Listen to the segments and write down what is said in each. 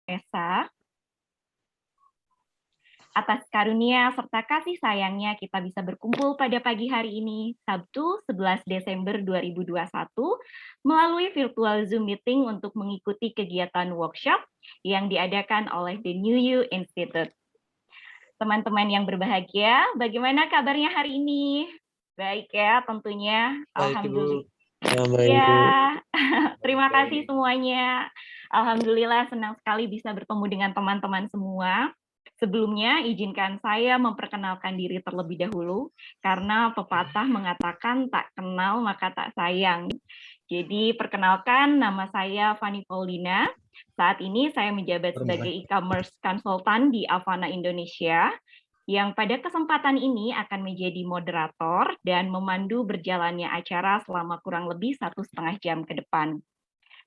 Esa. Atas karunia serta kasih sayangnya kita bisa berkumpul pada pagi hari ini, Sabtu 11 Desember 2021, melalui virtual Zoom meeting untuk mengikuti kegiatan workshop yang diadakan oleh The New You Institute. Teman-teman yang berbahagia, bagaimana kabarnya hari ini? Baik ya, tentunya. Baik, Ibu. Alhamdulillah. Ya, terima kasih semuanya. Alhamdulillah senang sekali bisa bertemu dengan teman-teman semua. Sebelumnya, izinkan saya memperkenalkan diri terlebih dahulu, karena pepatah mengatakan tak kenal maka tak sayang. Jadi, perkenalkan, nama saya Fani Paulina. Saat ini saya menjabat sebagai e-commerce consultant di Avana Indonesia, yang pada kesempatan ini akan menjadi moderator dan memandu berjalannya acara selama kurang lebih 1,5 jam ke depan.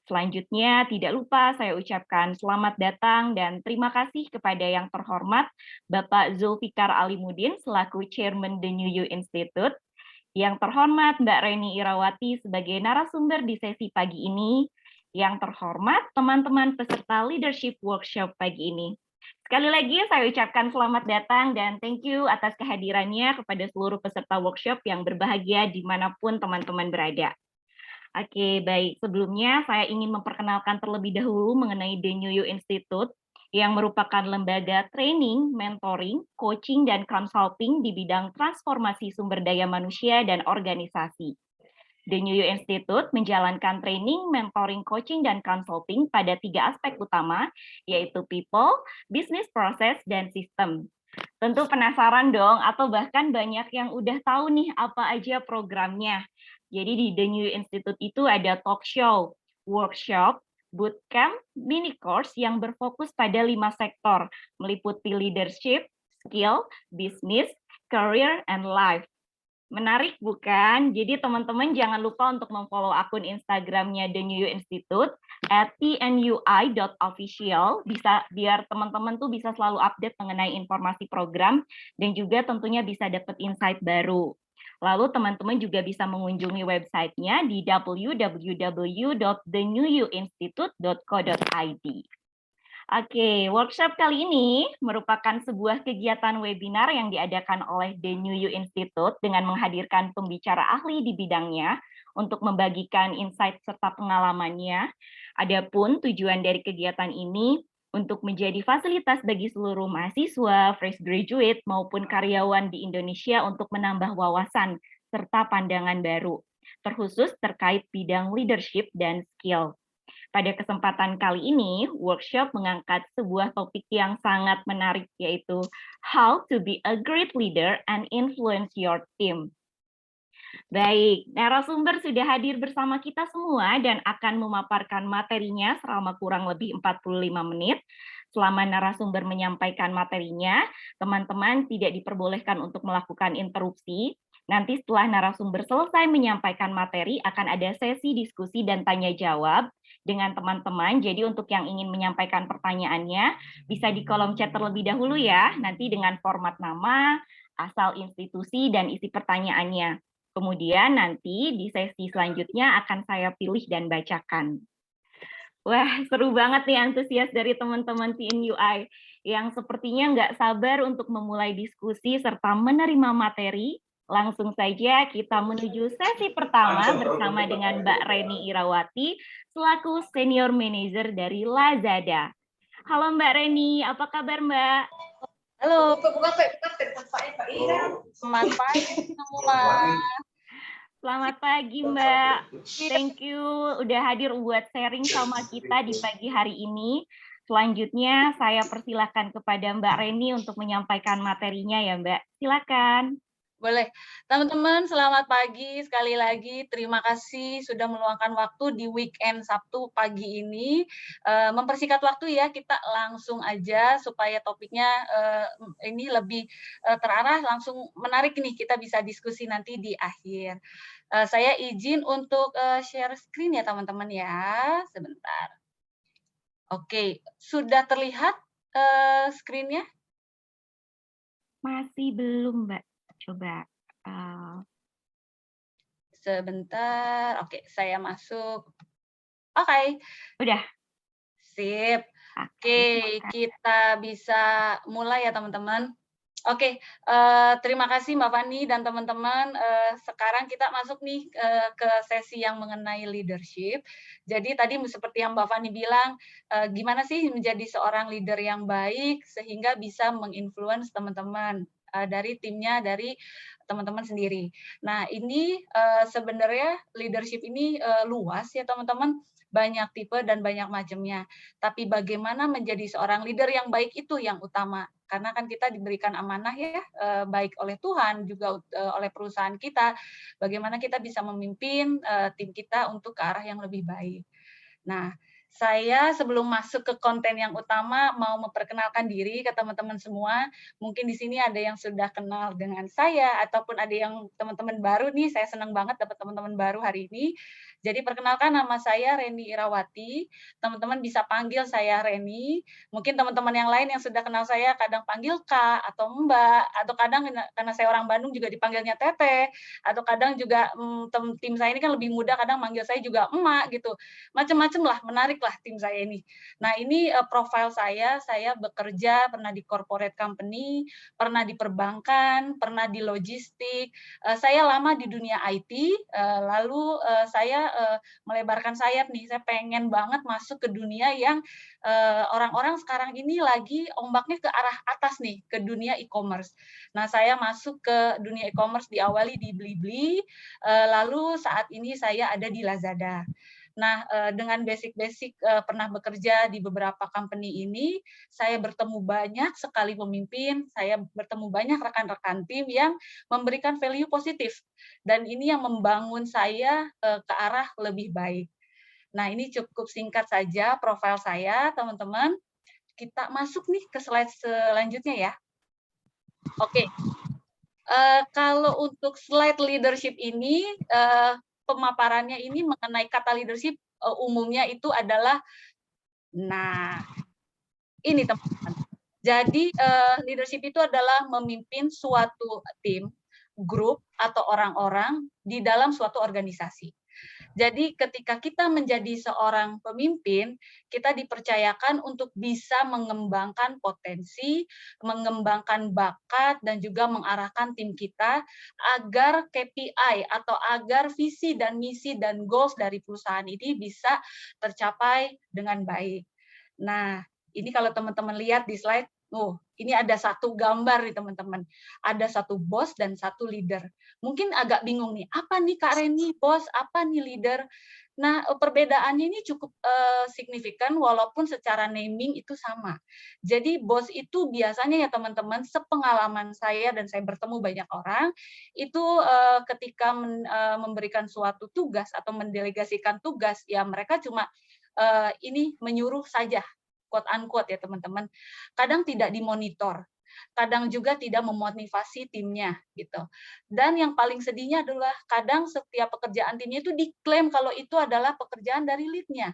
Selanjutnya, tidak lupa saya ucapkan selamat datang dan terima kasih kepada yang terhormat Bapak Zulfikar Alimudin selaku Chairman The New You Institute, yang terhormat Mbak Reni Irawati sebagai narasumber di sesi pagi ini, yang terhormat teman-teman peserta leadership workshop pagi ini. Sekali lagi saya ucapkan selamat datang dan thank you atas kehadirannya kepada seluruh peserta workshop yang berbahagia dimanapun teman-teman berada. Oke, baik. Sebelumnya saya ingin memperkenalkan terlebih dahulu mengenai The New You Institute, yang merupakan lembaga training, mentoring, coaching, dan consulting di bidang transformasi sumber daya manusia dan organisasi. The New You Institute menjalankan training, mentoring, coaching, dan consulting pada 3 aspek utama, yaitu people, business process, dan system. Tentu penasaran dong, atau bahkan banyak yang udah tahu nih apa aja programnya. Jadi di The New Institute itu ada talk show, workshop, bootcamp, mini course yang berfokus pada 5 sektor, meliputi leadership, skill, business, career, and life. Menarik bukan? Jadi teman-teman jangan lupa untuk memfollow akun Instagramnya The New You Institute @tnui.official, bisa biar teman-teman tuh bisa selalu update mengenai informasi program dan juga tentunya bisa dapat insight baru. Lalu teman-teman juga bisa mengunjungi websitenya di www.thenewuinstitute.co.id. Oke, workshop kali ini merupakan sebuah kegiatan webinar yang diadakan oleh The New You Institute dengan menghadirkan pembicara ahli di bidangnya untuk membagikan insight serta pengalamannya. Adapun tujuan dari kegiatan ini untuk menjadi fasilitas bagi seluruh mahasiswa, fresh graduate, maupun karyawan di Indonesia untuk menambah wawasan serta pandangan baru, terkhusus terkait bidang leadership dan skill. Pada kesempatan kali ini, workshop mengangkat sebuah topik yang sangat menarik, yaitu How to be a great leader and influence your team. Baik, narasumber sudah hadir bersama kita semua dan akan memaparkan materinya selama kurang lebih 45 menit. Selama narasumber menyampaikan materinya, teman-teman tidak diperbolehkan untuk melakukan interupsi. Nanti setelah narasumber selesai menyampaikan materi, akan ada sesi diskusi dan tanya jawab dengan teman-teman. Jadi untuk yang ingin menyampaikan pertanyaannya, bisa di kolom chat terlebih dahulu ya, nanti dengan format nama, asal institusi, dan isi pertanyaannya. Kemudian nanti di sesi selanjutnya akan saya pilih dan bacakan. Wah, seru banget nih antusias dari teman-teman TNUI yang sepertinya nggak sabar untuk memulai diskusi serta menerima materi. Langsung saja kita menuju sesi pertama bersama dengan Mbak Reni Irawati selaku Senior Manager dari Lazada. Halo Mbak Reni, apa kabar Mbak? Halo, selamat pagi semua. Selamat pagi Mbak, thank you udah hadir buat sharing sama kita di pagi hari ini. Selanjutnya saya persilahkan kepada Mbak Reni untuk menyampaikan materinya ya Mbak, silakan. Boleh, teman-teman selamat pagi sekali lagi. Terima kasih sudah meluangkan waktu di weekend Sabtu pagi ini. Mempersingkat waktu ya, kita langsung aja supaya topiknya ini lebih terarah, langsung menarik nih, kita bisa diskusi nanti di akhir. Saya izin untuk share screen ya teman-teman ya, sebentar. Oke, sudah terlihat screen-nya? Masih belum Mbak, coba. Sebentar, oke, saya masuk. Oke. Udah. Sip. Oke, Oke, silakan. kita bisa mulai ya teman-teman. Oke, terima kasih Mbak Fani dan teman-teman, sekarang kita masuk nih, ke sesi yang mengenai leadership. Jadi tadi seperti yang Mbak Fani bilang, gimana sih menjadi seorang leader yang baik sehingga bisa menginfluence teman-teman, dari timnya, dari teman-teman sendiri. Nah ini, sebenarnya leadership ini, luas ya teman-teman, banyak tipe dan banyak macamnya. Tapi bagaimana menjadi seorang leader yang baik itu yang utama. Karena kan kita diberikan amanah ya, baik oleh Tuhan juga oleh perusahaan kita, bagaimana kita bisa memimpin, tim kita untuk ke arah yang lebih baik. Nah, saya sebelum masuk ke konten yang utama mau memperkenalkan diri ke teman-teman semua. Mungkin di sini ada yang sudah kenal dengan saya ataupun ada yang teman-teman baru nih, saya senang banget dapat teman-teman baru hari ini. Jadi perkenalkan nama saya Reni Irawati, teman-teman bisa panggil saya Reni. Mungkin teman-teman yang lain yang sudah kenal saya kadang panggil Kak atau Mbak, atau kadang karena saya orang Bandung juga dipanggilnya Teteh, atau kadang juga tim saya ini kan lebih muda, kadang manggil saya juga emak gitu. Macam-macam lah, menarik lah tim saya ini. Nah ini profil saya bekerja pernah di corporate company, pernah di perbankan, pernah di logistik. Saya lama di dunia IT, lalu saya melebarkan sayap nih, saya pengen banget masuk ke dunia yang orang-orang sekarang ini lagi ombaknya ke arah atas nih, ke dunia e-commerce. Nah saya masuk ke dunia e-commerce diawali di Blibli, lalu saat ini saya ada di Lazada. Nah, dengan basic-basic pernah bekerja di beberapa company ini, saya bertemu banyak sekali pemimpin, saya bertemu banyak rekan-rekan tim yang memberikan value positif, dan ini yang membangun saya ke arah lebih baik. Nah, ini cukup singkat saja profil saya, teman-teman. Kita masuk nih ke slide selanjutnya ya. Oke, kalau untuk slide leadership ini, pemaparannya ini mengenai kata leadership umumnya itu adalah, nah ini teman-teman. Jadi leadership itu adalah memimpin suatu tim, grup atau orang-orang di dalam suatu organisasi. Jadi ketika kita menjadi seorang pemimpin, kita dipercayakan untuk bisa mengembangkan potensi, mengembangkan bakat, dan juga mengarahkan tim kita agar KPI atau agar visi dan misi dan goals dari perusahaan ini bisa tercapai dengan baik. Nah, ini kalau teman-teman lihat di slide, ini ada satu gambar nih teman-teman. Ada satu bos dan satu leader. Mungkin agak bingung nih, apa nih Kak Reni bos, apa nih leader? Nah, perbedaannya ini cukup signifikan walaupun secara naming itu sama. Jadi bos itu biasanya ya teman-teman, sepengalaman saya dan saya bertemu banyak orang, itu ketika memberikan suatu tugas atau mendelegasikan tugas, ya mereka cuma ini menyuruh saja, quote unquote ya teman-teman. Kadang tidak dimonitor, kadang juga tidak memotivasi timnya gitu. Dan yang paling sedihnya adalah kadang setiap pekerjaan timnya itu diklaim kalau itu adalah pekerjaan dari lead-nya.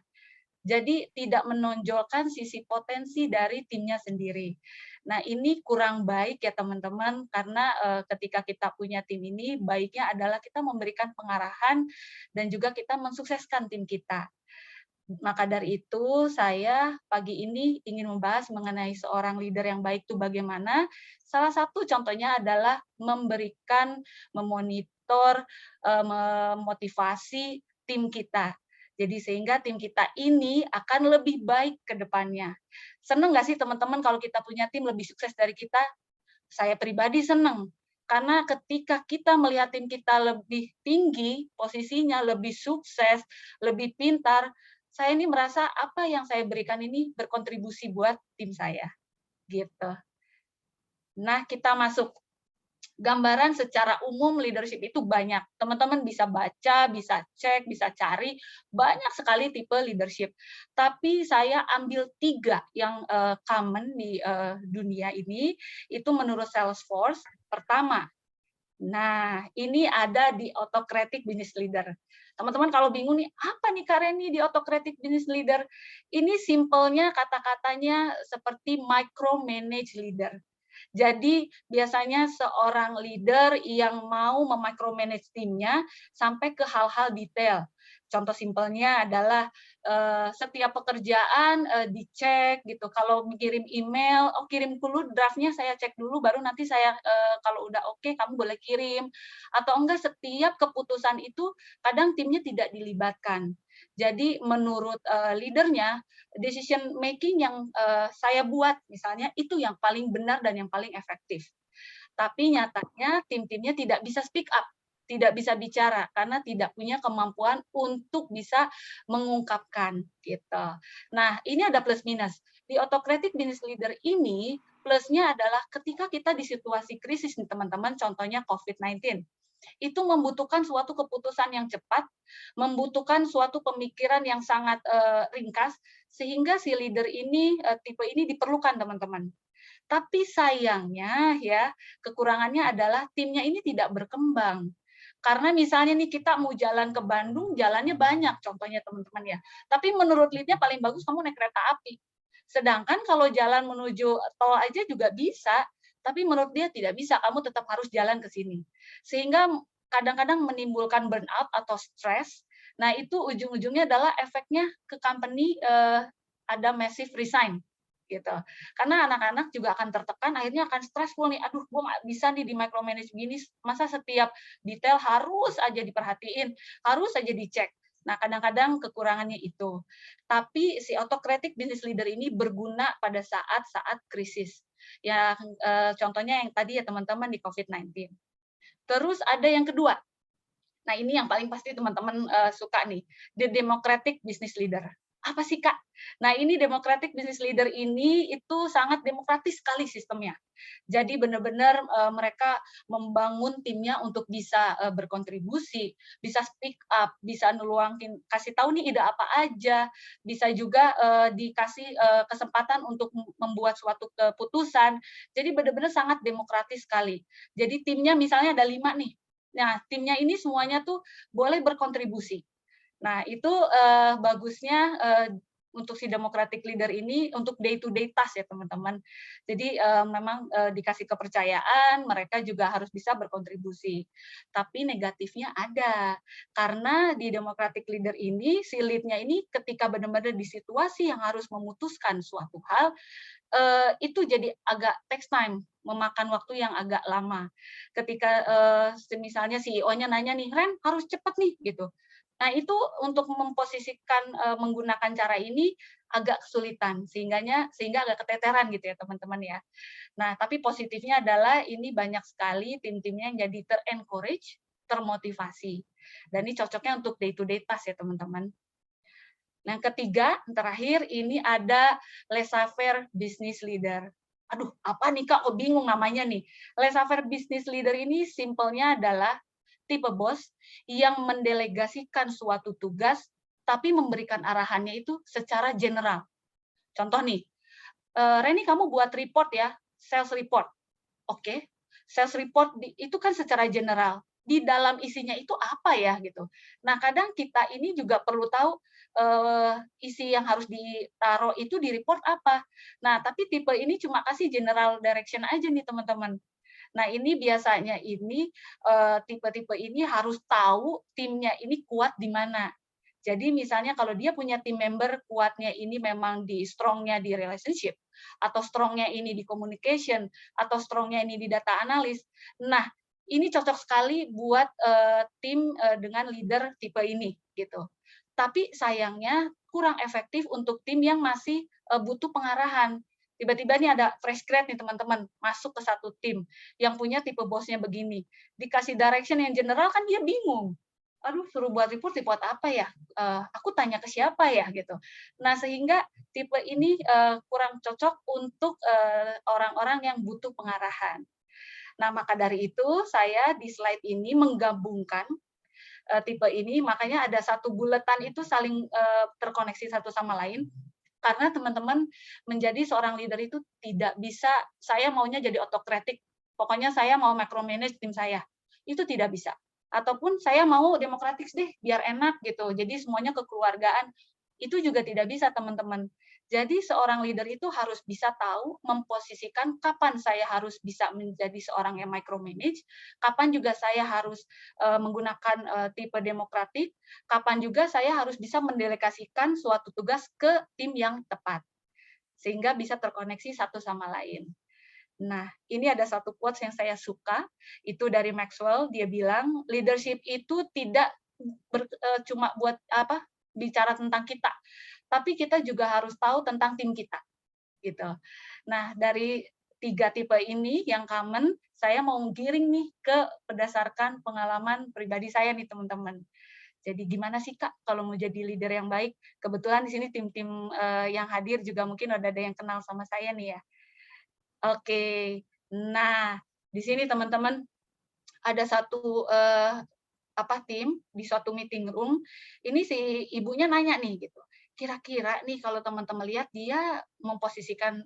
Jadi tidak menonjolkan sisi potensi dari timnya sendiri. Nah, ini kurang baik ya teman-teman, karena ketika kita punya tim ini, baiknya adalah kita memberikan pengarahan dan juga kita mensukseskan tim kita. Maka dari itu, saya pagi ini ingin membahas mengenai seorang leader yang baik itu bagaimana. Salah satu contohnya adalah memberikan, memonitor, memotivasi tim kita. Jadi sehingga tim kita ini akan lebih baik ke depannya. Senang nggak sih teman-teman kalau kita punya tim lebih sukses dari kita? Saya pribadi senang. Karena ketika kita melihat tim kita lebih tinggi, posisinya lebih sukses, lebih pintar, saya ini merasa apa yang saya berikan ini berkontribusi buat tim saya, gitu. Nah, kita masuk gambaran secara umum leadership itu banyak. Teman-teman bisa baca, bisa cek, bisa cari, banyak sekali tipe leadership. Tapi saya ambil 3 yang common di dunia ini, itu menurut Salesforce. Pertama, nah ini ada di autocratic business leader. Teman-teman kalau bingung nih, apa nih Kak Reni di autocratic business leader? Ini simpelnya kata-katanya seperti micromanage leader. Jadi biasanya seorang leader yang mau memicromanage timnya sampai ke hal-hal detail. Contoh simpelnya adalah setiap pekerjaan dicek gitu. Kalau kirim email, oh kirim dulu draftnya saya cek dulu, baru nanti saya kalau udah oke kamu boleh kirim. Atau enggak setiap keputusan itu kadang timnya tidak dilibatkan. Jadi menurut leadernya, decision making yang saya buat misalnya itu yang paling benar dan yang paling efektif. Tapi nyatanya tim-timnya tidak bisa speak up, tidak bisa bicara karena tidak punya kemampuan untuk bisa mengungkapkan gitu. Nah, ini ada plus minus. Di autocratic business leader ini plusnya adalah ketika kita di situasi krisis nih teman-teman, contohnya COVID-19. Itu membutuhkan suatu keputusan yang cepat, membutuhkan suatu pemikiran yang sangat ringkas sehingga si leader ini tipe ini diperlukan teman-teman. Tapi sayangnya ya, kekurangannya adalah timnya ini tidak berkembang. Karena misalnya nih kita mau jalan ke Bandung, jalannya banyak contohnya teman-teman ya. Tapi menurut lead-nya paling bagus kamu naik kereta api. Sedangkan kalau jalan menuju tol aja juga bisa, tapi menurut dia tidak bisa, kamu tetap harus jalan ke sini. Sehingga kadang-kadang menimbulkan burnout atau stres. Nah, itu ujung-ujungnya adalah efeknya ke company ada massive resign gitu. Karena anak-anak juga akan tertekan, akhirnya akan stressful nih. Aduh, gue nggak bisa nih di micromanage gini. Masa setiap detail harus aja diperhatiin, harus aja dicek. Nah, kadang-kadang kekurangannya itu. Tapi si autocratic business leader ini berguna pada saat-saat krisis. Ya, contohnya yang tadi ya teman-teman di COVID-19. Terus ada yang kedua. Nah, ini yang paling pasti teman-teman suka nih, the democratic business leader. Apa sih, Kak? Nah, ini democratic business leader ini itu sangat demokratis sekali sistemnya. Jadi benar-benar mereka membangun timnya untuk bisa berkontribusi, bisa speak up, bisa nuangkin, kasih tahu nih ide apa aja, bisa juga dikasih kesempatan untuk membuat suatu keputusan. Jadi benar-benar sangat demokratis sekali. Jadi timnya misalnya ada 5 nih. Nah, timnya ini semuanya tuh boleh berkontribusi. Nah, itu bagusnya untuk si democratic leader ini untuk day to day task ya teman-teman. Jadi memang dikasih kepercayaan, mereka juga harus bisa berkontribusi. Tapi negatifnya ada, karena di democratic leader ini si lead-nya ini ketika benar-benar di situasi yang harus memutuskan suatu hal, itu jadi agak takes time, memakan waktu yang agak lama. Ketika misalnya CEO-nya nanya nih, Ren harus cepat nih gitu. Nah itu untuk memposisikan menggunakan cara ini agak kesulitan, sehingga agak keteteran gitu ya teman-teman ya. Nah tapi positifnya adalah ini banyak sekali tim-timnya yang jadi ter-encourage, termotivasi. Dan ini cocoknya untuk day to day task ya teman-teman. Nah, yang ketiga, terakhir, ini ada laissez-faire business leader. Aduh, apa nih Kak? Kok bingung namanya nih. Laissez-faire business leader ini simpelnya adalah tipe bos yang mendelegasikan suatu tugas, tapi memberikan arahannya itu secara general. Contoh nih, Reni kamu buat report ya, sales report. Oke, sales report itu kan secara general. Di dalam isinya itu apa ya gitu. Nah, kadang kita ini juga perlu tahu isi yang harus ditaruh itu di report apa. Nah, tapi tipe ini cuma kasih general direction aja nih teman-teman. Nah, ini biasanya ini tipe-tipe ini harus tahu timnya ini kuat di mana. Jadi misalnya kalau dia punya tim member kuatnya ini memang di strongnya di relationship, atau strongnya ini di communication, atau strongnya ini di data analis. Nah, ini cocok sekali buat tim dengan leader tipe ini gitu. Tapi sayangnya kurang efektif untuk tim yang masih butuh pengarahan. Tiba-tiba nih ada fresh grad nih teman-teman masuk ke satu tim yang punya tipe bosnya begini. Dikasih direction yang general kan dia bingung. Aduh, suruh buat report apa ya? Aku tanya ke siapa ya gitu. Nah, sehingga tipe ini kurang cocok untuk orang-orang yang butuh pengarahan. Nah, maka dari itu saya di slide ini menggabungkan tipe ini, makanya ada satu buletan itu saling terkoneksi satu sama lain. Karena teman-teman menjadi seorang leader itu tidak bisa, saya maunya jadi autokratik, pokoknya saya mau micromanage tim saya. Itu tidak bisa. Ataupun saya mau demokratis deh, biar enak gitu. Jadi semuanya kekeluargaan. Itu juga tidak bisa, teman-teman. Jadi seorang leader itu harus bisa tahu memposisikan kapan saya harus bisa menjadi seorang yang micromanage, kapan juga saya harus menggunakan tipe demokratik, kapan juga saya harus bisa mendelegasikan suatu tugas ke tim yang tepat, sehingga bisa terkoneksi satu sama lain. Nah, ini ada satu quotes yang saya suka, itu dari Maxwell, dia bilang, leadership itu tidak cuma buat bicara tentang kita, tapi kita juga harus tahu tentang tim kita, gitu. Nah, dari 3 tipe ini yang common, saya mau giring nih ke berdasarkan pengalaman pribadi saya nih, teman-teman. Jadi gimana sih, Kak, kalau mau jadi leader yang baik? Kebetulan di sini tim-tim yang hadir juga mungkin ada yang kenal sama saya nih ya. Oke. Nah, di sini teman-teman ada satu tim di suatu meeting room, ini si ibunya nanya nih gitu, kira-kira nih kalau teman-teman lihat dia memposisikan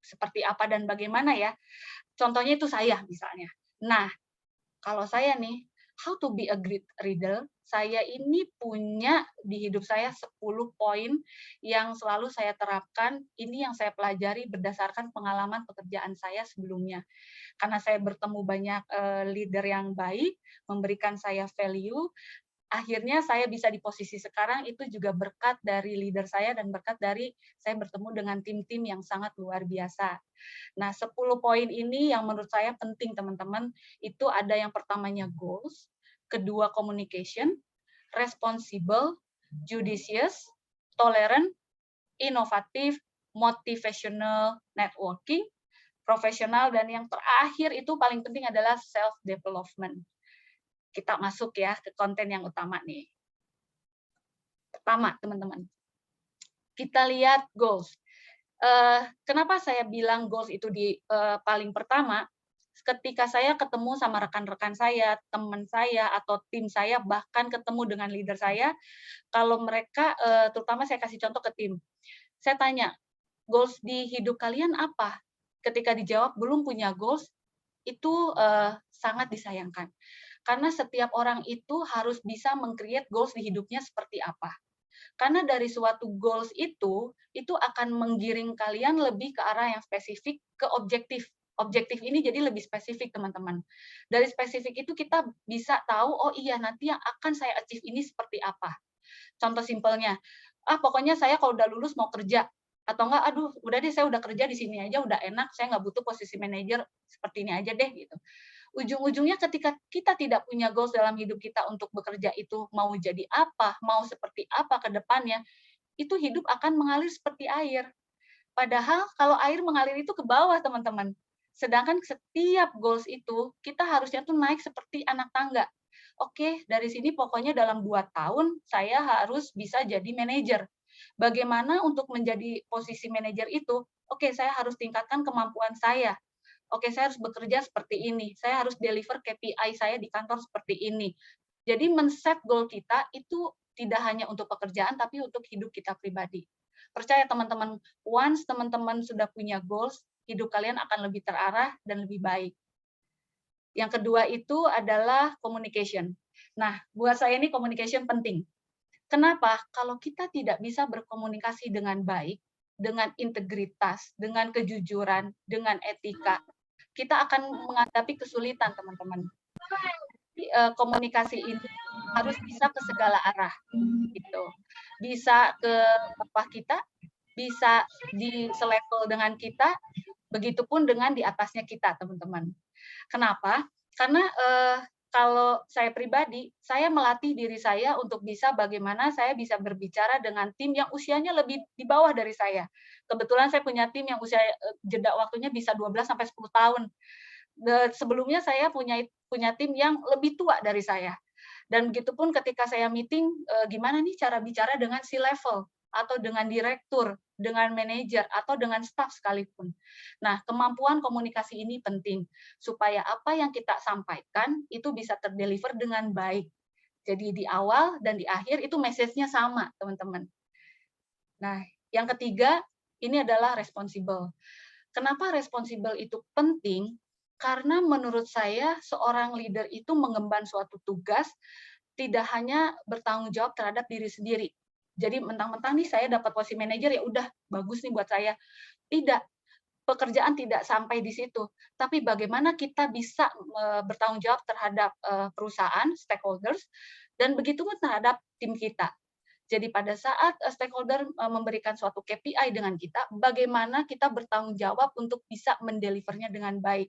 seperti apa dan bagaimana ya? Contohnya itu saya misalnya. Nah, kalau saya nih, how to be a great leader, saya ini punya di hidup saya 10 poin yang selalu saya terapkan, ini yang saya pelajari berdasarkan pengalaman pekerjaan saya sebelumnya. Karena saya bertemu banyak leader yang baik, memberikan saya value, akhirnya saya bisa di posisi sekarang itu juga berkat dari leader saya dan berkat dari saya bertemu dengan tim-tim yang sangat luar biasa. Nah, 10 poin ini yang menurut saya penting teman-teman, itu ada yang pertamanya goals, kedua communication, responsible, judicious, tolerant, inovatif, motivational, networking, profesional, dan yang terakhir itu paling penting adalah self development. Kita masuk ya ke konten yang utama nih. Pertama, teman-teman, kita lihat goals. Kenapa saya bilang goals itu di paling pertama? Ketika saya ketemu sama rekan-rekan saya, teman saya, atau tim saya, bahkan ketemu dengan leader saya, kalau mereka, terutama saya kasih contoh ke tim, saya tanya, goals di hidup kalian apa? Ketika dijawab belum punya goals, itu sangat disayangkan. Karena setiap orang itu harus bisa meng-create goals di hidupnya seperti apa. Karena dari suatu goals itu akan menggiring kalian lebih ke arah yang spesifik, ke objektif. Objektif ini jadi lebih spesifik, teman-teman. Dari spesifik itu kita bisa tahu, oh iya, nanti yang akan saya achieve ini seperti apa. Contoh simpelnya, pokoknya saya kalau udah lulus mau kerja, atau enggak, aduh, udah deh saya udah kerja di sini aja, udah enak, saya nggak butuh posisi manajer, seperti ini aja deh, gitu. Ujung-ujungnya ketika kita tidak punya goals dalam hidup kita untuk bekerja itu mau jadi apa, mau seperti apa ke depannya, itu hidup akan mengalir seperti air. Padahal kalau air mengalir itu ke bawah, teman-teman. Sedangkan setiap goals itu, kita harusnya tuh naik seperti anak tangga. Oke, dari sini pokoknya dalam 2 tahun, saya harus bisa jadi manajer. Bagaimana untuk menjadi posisi manajer itu? Oke, saya harus tingkatkan kemampuan saya. Oke, saya harus bekerja seperti ini. Saya harus deliver KPI saya di kantor seperti ini. Jadi men-set goal kita itu tidak hanya untuk pekerjaan, tapi untuk hidup kita pribadi. Percaya teman-teman, once teman-teman sudah punya goals, hidup kalian akan lebih terarah dan lebih baik. Yang kedua itu adalah communication. Nah, buat saya ini communication penting. Kenapa? Kalau kita tidak bisa berkomunikasi dengan baik, dengan integritas, dengan kejujuran, dengan etika, kita akan menghadapi kesulitan, teman-teman. Komunikasi ini harus bisa ke segala arah, gitu. Bisa ke bawah kita, bisa di selevel dengan kita, begitupun dengan di atasnya kita, teman-teman. Kenapa? Karena kalau saya pribadi, saya melatih diri saya untuk bisa bagaimana saya bisa berbicara dengan tim yang usianya lebih di bawah dari saya. Kebetulan saya punya tim yang usia jeda waktunya bisa 12 sampai 10 tahun. Sebelumnya saya punya tim yang lebih tua dari saya. Dan begitupun ketika saya meeting, gimana nih cara bicara dengan si level atau dengan direktur, dengan manajer, atau dengan staf sekalipun. Nah, kemampuan komunikasi ini penting, supaya apa yang kita sampaikan itu bisa terdeliver dengan baik. Jadi di awal dan di akhir itu message-nya sama, teman-teman. Nah, yang ketiga, ini adalah responsible. Kenapa responsible itu penting? Karena menurut saya, seorang leader itu mengemban suatu tugas, tidak hanya bertanggung jawab terhadap diri sendiri, Jadi mentang-mentang nih saya dapat posisi manajer, ya udah bagus nih buat saya. Tidak, pekerjaan tidak sampai di situ, tapi bagaimana kita bisa bertanggung jawab terhadap perusahaan, stakeholders, dan begitupun terhadap tim kita. Jadi pada saat stakeholder memberikan suatu KPI dengan kita, bagaimana kita bertanggung jawab untuk bisa mendelivernya dengan baik.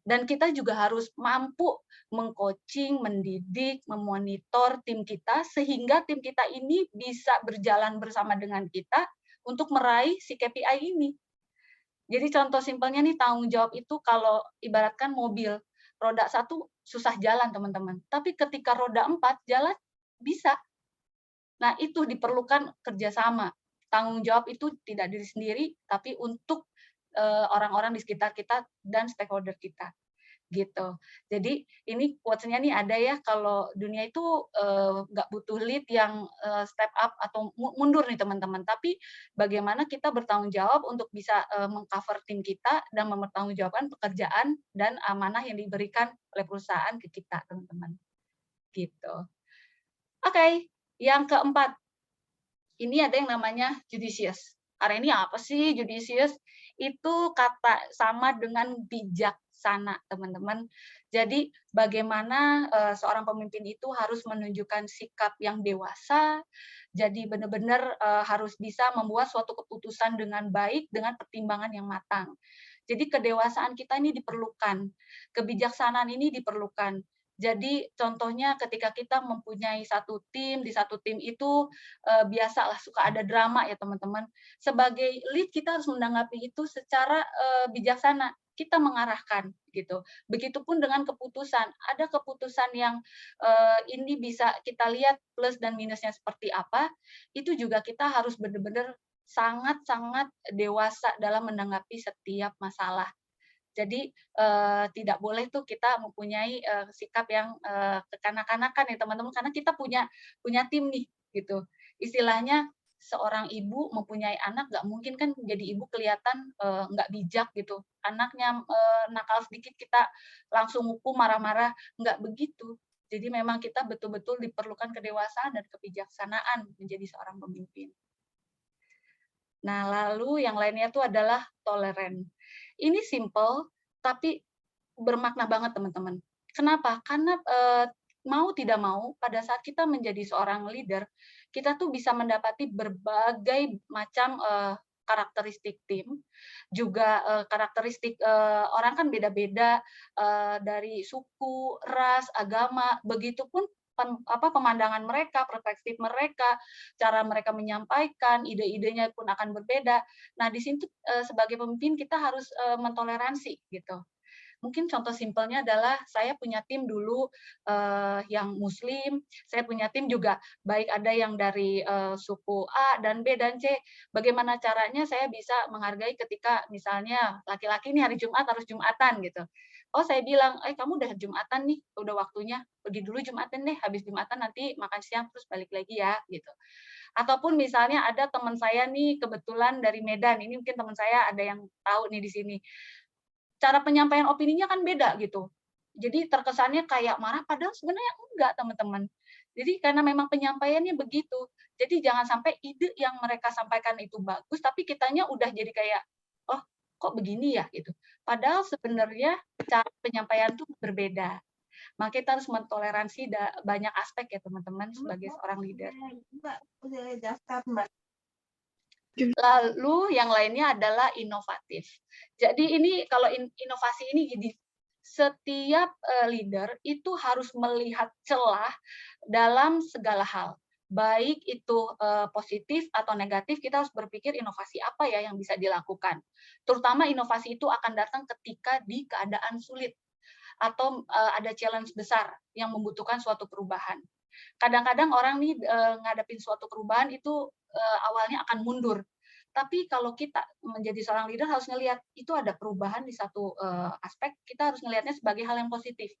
Dan kita juga harus mampu meng-coaching, mendidik, memonitor tim kita, sehingga tim kita ini bisa berjalan bersama dengan kita untuk meraih si KPI ini. Jadi contoh simpelnya nih, tanggung jawab itu kalau ibaratkan mobil, roda 1 susah jalan teman-teman, tapi ketika roda 4 jalan, bisa. Nah itu diperlukan kerjasama. Tanggung jawab itu tidak diri sendiri, tapi untuk orang-orang di sekitar kita dan stakeholder kita. Gitu. Jadi ini quotes-nya nih ada ya, kalau dunia itu nggak butuh lead yang step up atau mundur nih teman-teman, tapi bagaimana kita bertanggung jawab untuk bisa meng-cover tim kita dan mempertanggungjawabkan pekerjaan dan amanah yang diberikan oleh perusahaan ke kita, teman-teman. Gitu. Oke, yang keempat, ini ada yang namanya judicious. Hari ini apa sih judicious? Itu kata sama dengan bijaksana, teman-teman. Jadi bagaimana seorang pemimpin itu harus menunjukkan sikap yang dewasa, jadi benar-benar harus bisa membuat suatu keputusan dengan baik, dengan pertimbangan yang matang. Jadi kedewasaan kita ini diperlukan, kebijaksanaan ini diperlukan. Jadi contohnya ketika kita mempunyai satu tim, di satu tim itu biasalah suka ada drama ya teman-teman. Sebagai lead kita harus menanggapi itu secara bijaksana. Kita mengarahkan gitu. Begitupun dengan keputusan. Ada keputusan yang ini bisa kita lihat plus dan minusnya seperti apa. Itu juga kita harus benar-benar sangat-sangat dewasa dalam menanggapi setiap masalah. Jadi tidak boleh tuh kita mempunyai sikap yang kekanak-kanakan ya teman-teman, karena kita punya tim nih gitu. Istilahnya seorang ibu mempunyai anak, nggak mungkin kan jadi ibu kelihatan nggak bijak gitu. Anaknya nakal sedikit kita langsung hukum, marah-marah, nggak begitu. Jadi memang kita betul-betul diperlukan kedewasaan dan kebijaksanaan menjadi seorang pemimpin. Nah, lalu yang lainnya itu adalah toleran. Ini simple, tapi bermakna banget, teman-teman. Kenapa? Karena mau tidak mau, pada saat kita menjadi seorang leader, kita tuh bisa mendapati berbagai macam karakteristik tim, juga karakteristik orang kan beda-beda, dari suku, ras, agama, begitupun pemandangan mereka, perspektif mereka, cara mereka menyampaikan, ide-idenya pun akan berbeda. Nah, di situ sebagai pemimpin kita harus mentoleransi gitu. Mungkin contoh simpelnya adalah saya punya tim dulu yang Muslim, saya punya tim juga baik ada yang dari suku A dan B dan C. Bagaimana caranya saya bisa menghargai ketika misalnya laki-laki ini hari Jumat harus Jumatan gitu. Oh saya bilang, kamu udah Jumatan nih, udah waktunya pergi dulu Jumatan deh, habis Jumatan nanti makan siang terus balik lagi ya gitu. Ataupun misalnya ada teman saya nih kebetulan dari Medan, ini mungkin teman saya ada yang tahu nih di sini. Cara penyampaian opininya kan beda gitu. Jadi terkesannya kayak marah, padahal sebenarnya enggak, teman-teman. Jadi karena memang penyampaiannya begitu. Jadi jangan sampai ide yang mereka sampaikan itu bagus, tapi kitanya udah jadi kayak, oh kok begini ya gitu. Padahal sebenarnya cara penyampaian itu berbeda. Maka kita harus mentoleransi banyak aspek ya teman-teman sebagai seorang leader. Lalu yang lainnya adalah inovatif. Jadi ini kalau inovasi ini gini, setiap leader itu harus melihat celah dalam segala hal. Baik itu positif atau negatif, kita harus berpikir inovasi apa ya yang bisa dilakukan. Terutama inovasi itu akan datang ketika di keadaan sulit atau ada challenge besar yang membutuhkan suatu perubahan. Kadang-kadang orang nih ngadepin suatu perubahan itu awalnya akan mundur. Tapi kalau kita menjadi seorang leader harus ngelihat itu ada perubahan di satu aspek, kita harus ngelihatnya sebagai hal yang positif.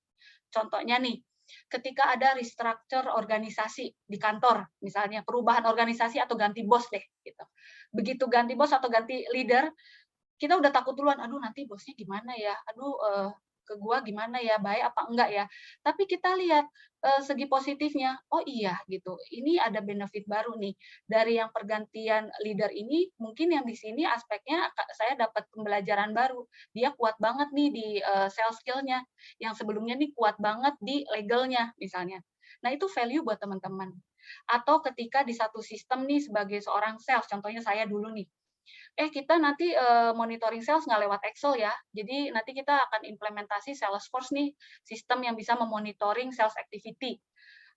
Contohnya nih, ketika ada restructure organisasi di kantor, misalnya perubahan organisasi atau ganti bos deh, gitu. Begitu ganti bos atau ganti leader, kita udah takut duluan, aduh nanti bosnya gimana ya, aduh ke gua gimana ya, baik apa enggak ya. Tapi kita lihat segi positifnya, oh iya gitu, ini ada benefit baru nih dari yang pergantian leader ini. Mungkin yang di sini aspeknya saya dapat pembelajaran baru. Dia kuat banget nih di sales skill-nya, yang sebelumnya nih kuat banget di legalnya misalnya. Nah itu value buat teman-teman. Atau ketika di satu sistem nih sebagai seorang sales, contohnya saya dulu nih, kita nanti monitoring sales nggak lewat Excel ya. Jadi nanti kita akan implementasi Salesforce nih, sistem yang bisa memonitoring sales activity.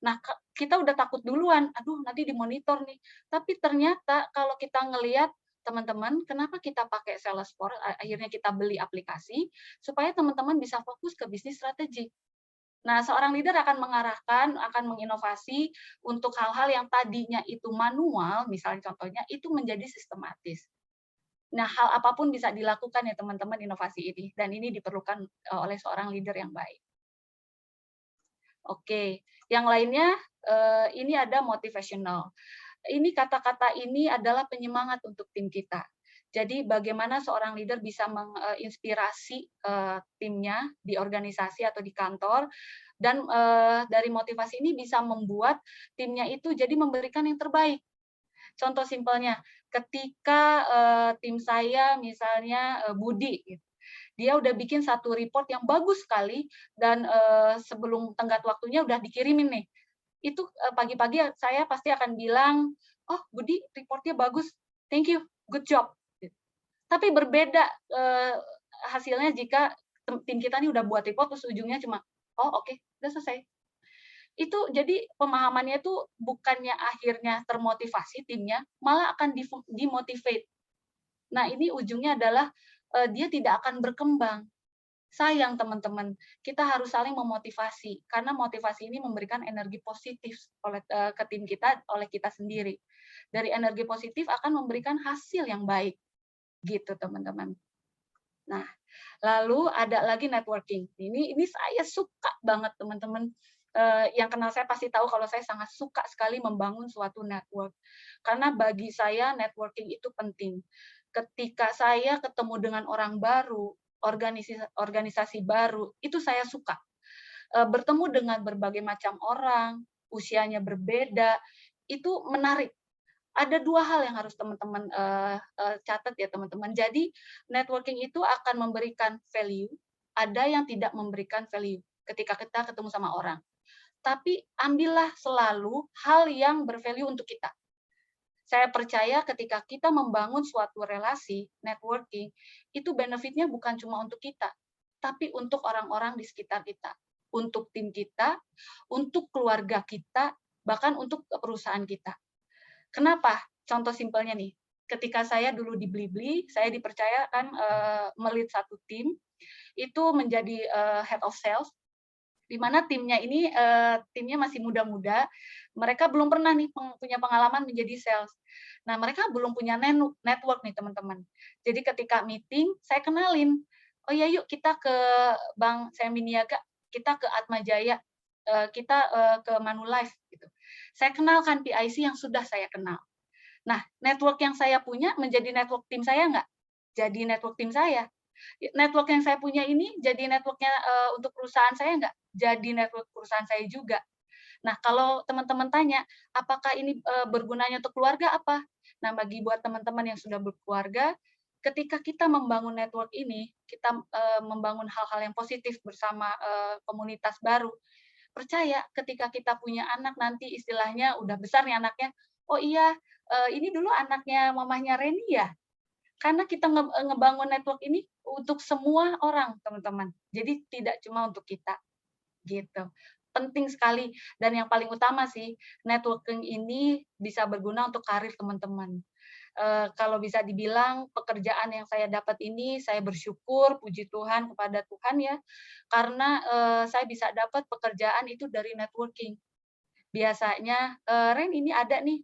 Nah, kita udah takut duluan, aduh nanti dimonitor nih. Tapi ternyata kalau kita ngelihat teman-teman, kenapa kita pakai Salesforce, akhirnya kita beli aplikasi, supaya teman-teman bisa fokus ke bisnis strategi. Nah, seorang leader akan mengarahkan, akan menginovasi untuk hal-hal yang tadinya itu manual, misalnya contohnya, itu menjadi sistematis. Nah, hal apapun bisa dilakukan ya teman-teman inovasi ini, dan ini diperlukan oleh seorang leader yang baik. Oke, yang lainnya ini ada motivational. Ini kata-kata ini adalah penyemangat untuk tim kita. Jadi bagaimana seorang leader bisa menginspirasi timnya di organisasi atau di kantor, dan dari motivasi ini bisa membuat timnya itu jadi memberikan yang terbaik. Contoh simpelnya, ketika tim saya misalnya Budi, gitu, dia udah bikin satu report yang bagus sekali dan sebelum tenggat waktunya udah dikirimin nih. Itu pagi-pagi saya pasti akan bilang, "Oh, Budi, reportnya bagus. Thank you. Good job." Tapi berbeda hasilnya jika tim kita nih udah buat report terus ujungnya cuma, "Oh, oke, udah selesai." Itu jadi pemahamannya itu bukannya akhirnya termotivasi timnya, malah akan dimotivate. Nah, ini ujungnya adalah dia tidak akan berkembang. Sayang teman-teman, kita harus saling memotivasi karena motivasi ini memberikan energi positif ke tim kita oleh kita sendiri. Dari energi positif akan memberikan hasil yang baik, gitu teman-teman. Nah, lalu ada lagi networking. Ini saya suka banget teman-teman. Yang kenal saya pasti tahu kalau saya sangat suka sekali membangun suatu network. Karena bagi saya networking itu penting. Ketika saya ketemu dengan orang baru, organisasi baru, itu saya suka. Bertemu dengan berbagai macam orang, usianya berbeda, itu menarik. Ada dua hal yang harus teman-teman catat ya teman-teman. Jadi networking itu akan memberikan value, ada yang tidak memberikan value ketika kita ketemu sama orang. Tapi ambillah selalu hal yang bervalue untuk kita. Saya percaya ketika kita membangun suatu relasi, networking, itu benefitnya bukan cuma untuk kita, tapi untuk orang-orang di sekitar kita, untuk tim kita, untuk keluarga kita, bahkan untuk perusahaan kita. Kenapa? Contoh simpelnya nih, ketika saya dulu di Blibli, saya dipercayakan melit satu tim, itu menjadi head of sales, di mana timnya ini timnya masih muda-muda, mereka belum pernah nih punya pengalaman menjadi sales. Nah, mereka belum punya network nih teman-teman. Jadi ketika meeting, saya kenalin, oh ya yuk kita ke Bank Sembi Niaga, kita ke Atma Jaya, kita ke Manulife gitu. Saya kenalkan PIC yang sudah saya kenal. Nah, network yang saya punya menjadi network tim saya nggak? Jadi network tim saya. Network yang saya punya ini jadi networknya untuk perusahaan saya nggak? Jadi network perusahaan saya juga. Nah, kalau teman-teman tanya, apakah ini bergunanya untuk keluarga apa? Nah, bagi buat teman-teman yang sudah berkeluarga, ketika kita membangun network ini, kita membangun hal-hal yang positif bersama komunitas baru. Percaya ketika kita punya anak nanti istilahnya udah besar nih anaknya, oh iya, ini dulu anaknya mamahnya Reni ya? Karena kita ngebangun network ini untuk semua orang, teman-teman. Jadi tidak cuma untuk kita, gitu. Penting sekali dan yang paling utama sih, networking ini bisa berguna untuk karir teman-teman. Kalau bisa dibilang pekerjaan yang saya dapat ini, saya bersyukur, puji Tuhan kepada Tuhan ya, karena saya bisa dapat pekerjaan itu dari networking. Biasanya, "Ren ini ada nih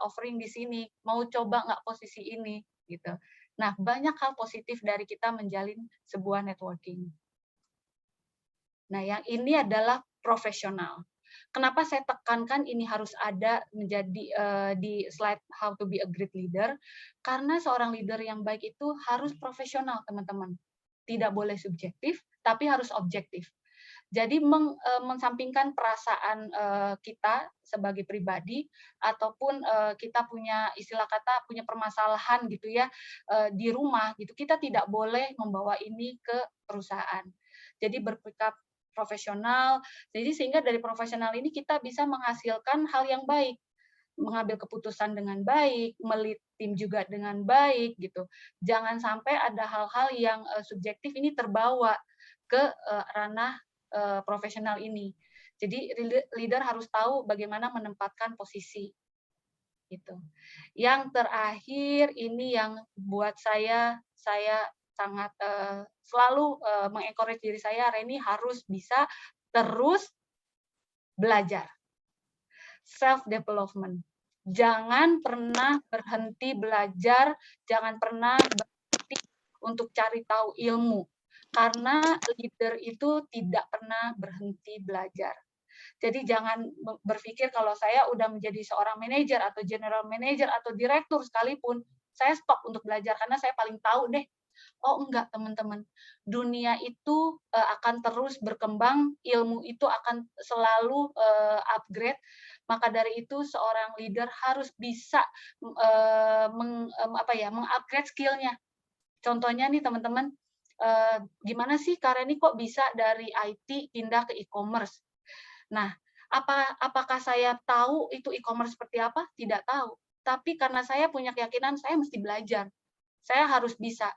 offering di sini, mau coba nggak posisi ini?" Gitu. Nah, banyak hal positif dari kita menjalin sebuah networking. Nah, yang ini adalah profesional. Kenapa saya tekankan ini harus ada menjadi di slide how to be a great leader? Karena seorang leader yang baik itu harus profesional, teman-teman. tidak boleh subjektif, tapi harus objektif. Jadi mensampingkan perasaan kita sebagai pribadi ataupun kita punya istilah kata punya permasalahan gitu ya di rumah gitu, kita tidak boleh membawa ini ke perusahaan. Jadi bersikap profesional, jadi sehingga dari profesional ini kita bisa menghasilkan hal yang baik, mengambil keputusan dengan baik, melit tim juga dengan baik gitu. Jangan sampai ada hal-hal yang subjektif ini terbawa ke ranah profesional ini. Jadi leader harus tahu bagaimana menempatkan posisi gitu. Yang terakhir ini yang buat saya sangat selalu mengencourage diri saya, Reni harus bisa terus belajar. Self development. Jangan pernah berhenti belajar, jangan pernah berhenti untuk cari tahu ilmu. Karena leader itu tidak pernah berhenti belajar. Jadi jangan berpikir kalau saya udah menjadi seorang manajer atau general manager atau direktur sekalipun, saya stop untuk belajar karena saya paling tahu deh. Oh enggak, teman-teman. Dunia itu akan terus berkembang, ilmu itu akan selalu upgrade. Maka dari itu seorang leader harus bisa mengupgrade skill-nya. Contohnya nih teman-teman, gimana sih Kak Reni kok bisa dari IT pindah ke e-commerce? Nah, apakah saya tahu itu e-commerce seperti apa? Tidak tahu. Tapi karena saya punya keyakinan, saya mesti belajar. Saya harus bisa.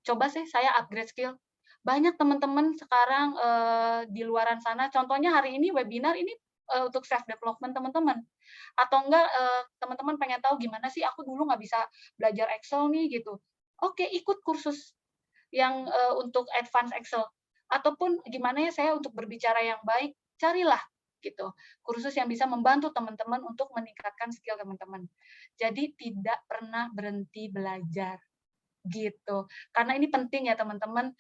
Coba sih saya upgrade skill. Banyak teman-teman sekarang di luaran sana, contohnya hari ini webinar ini untuk self development teman-teman. Atau enggak teman-teman pengen tahu gimana sih aku dulu nggak bisa belajar Excel nih gitu. Oke, ikut kursus yang untuk advance Excel. Ataupun gimana ya saya untuk berbicara yang baik, carilah gitu kursus yang bisa membantu teman-teman untuk meningkatkan skill teman-teman. Jadi tidak pernah berhenti belajar gitu. Karena ini penting ya teman-teman,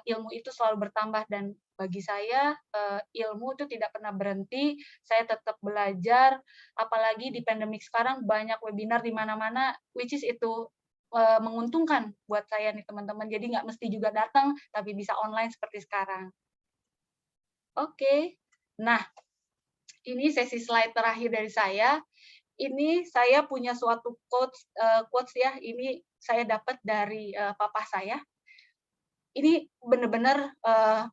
ilmu itu selalu bertambah dan bagi saya ilmu itu tidak pernah berhenti, saya tetap belajar, apalagi di pandemik sekarang banyak webinar di mana-mana, which is itu menguntungkan buat saya nih teman-teman, jadi nggak mesti juga datang, tapi bisa online seperti sekarang. Oke, nah ini sesi slide terakhir dari saya. Ini saya punya suatu quotes ya, ini saya dapat dari papa saya. Ini benar-benar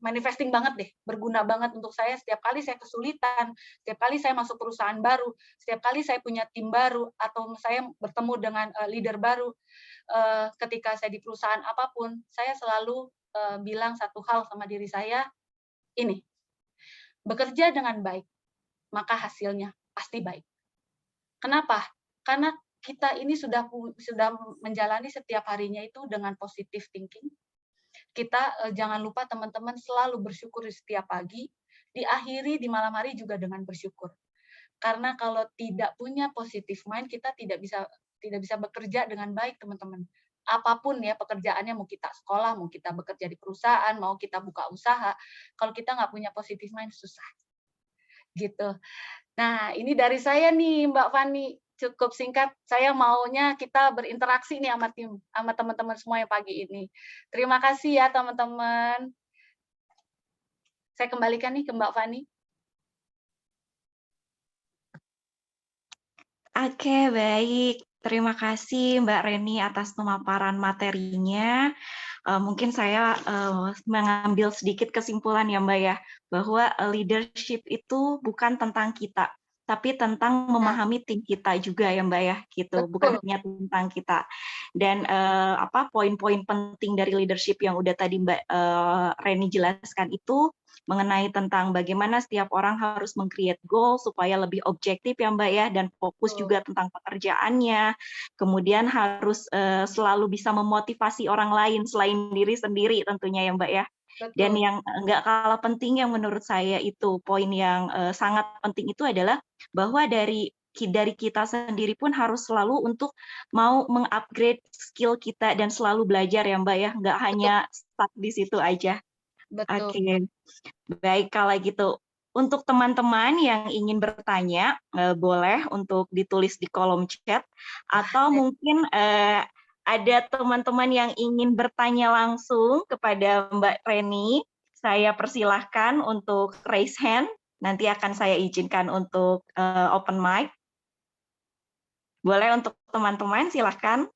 manifesting banget deh, berguna banget untuk saya setiap kali saya kesulitan, setiap kali saya masuk perusahaan baru, setiap kali saya punya tim baru, atau saya bertemu dengan leader baru, ketika saya di perusahaan apapun, saya selalu bilang satu hal sama diri saya, ini, bekerja dengan baik, maka hasilnya pasti baik. Kenapa? Karena kita ini sudah menjalani setiap harinya itu dengan positive thinking. Kita jangan lupa teman-teman selalu bersyukur di setiap pagi, diakhiri di malam hari juga dengan bersyukur. Karena kalau tidak punya positive mind, kita tidak bisa bekerja dengan baik, teman-teman. Apapun ya pekerjaannya, mau kita sekolah, mau kita bekerja di perusahaan, mau kita buka usaha, kalau kita nggak punya positive mind, susah. Gitu. Nah, ini dari saya nih, Mbak Fani. Cukup singkat, saya maunya kita berinteraksi nih sama tim, sama teman-teman semua yang pagi ini. Terima kasih ya, teman-teman. Saya kembalikan nih ke Mbak Fani. Oke, baik. Terima kasih Mbak Reni atas pemaparan materinya. Mungkin saya mengambil sedikit kesimpulan ya Mbak ya, bahwa leadership itu bukan tentang kita, tapi tentang memahami tim kita juga ya Mbak ya, gitu. Bukan hanya tentang kita. Dan poin-poin penting dari leadership yang udah tadi Mbak Reni jelaskan itu mengenai tentang bagaimana setiap orang harus meng-create goal supaya lebih objektif ya Mbak ya, dan fokus juga tentang pekerjaannya. Kemudian harus selalu bisa memotivasi orang lain selain diri sendiri tentunya ya Mbak ya. Betul. Dan yang nggak kalah penting yang menurut saya itu poin yang sangat penting itu adalah bahwa dari kita sendiri pun harus selalu untuk mau mengupgrade skill kita dan selalu belajar ya Mbak ya, nggak hanya stuck di situ aja. Betul. Oke, baik kalau gitu. Untuk teman-teman yang ingin bertanya, boleh untuk ditulis di kolom chat, atau mungkin ada teman-teman yang ingin bertanya langsung kepada Mbak Reni, saya persilahkan untuk raise hand. Nanti akan saya izinkan untuk open mic. Boleh untuk teman-teman, silahkan.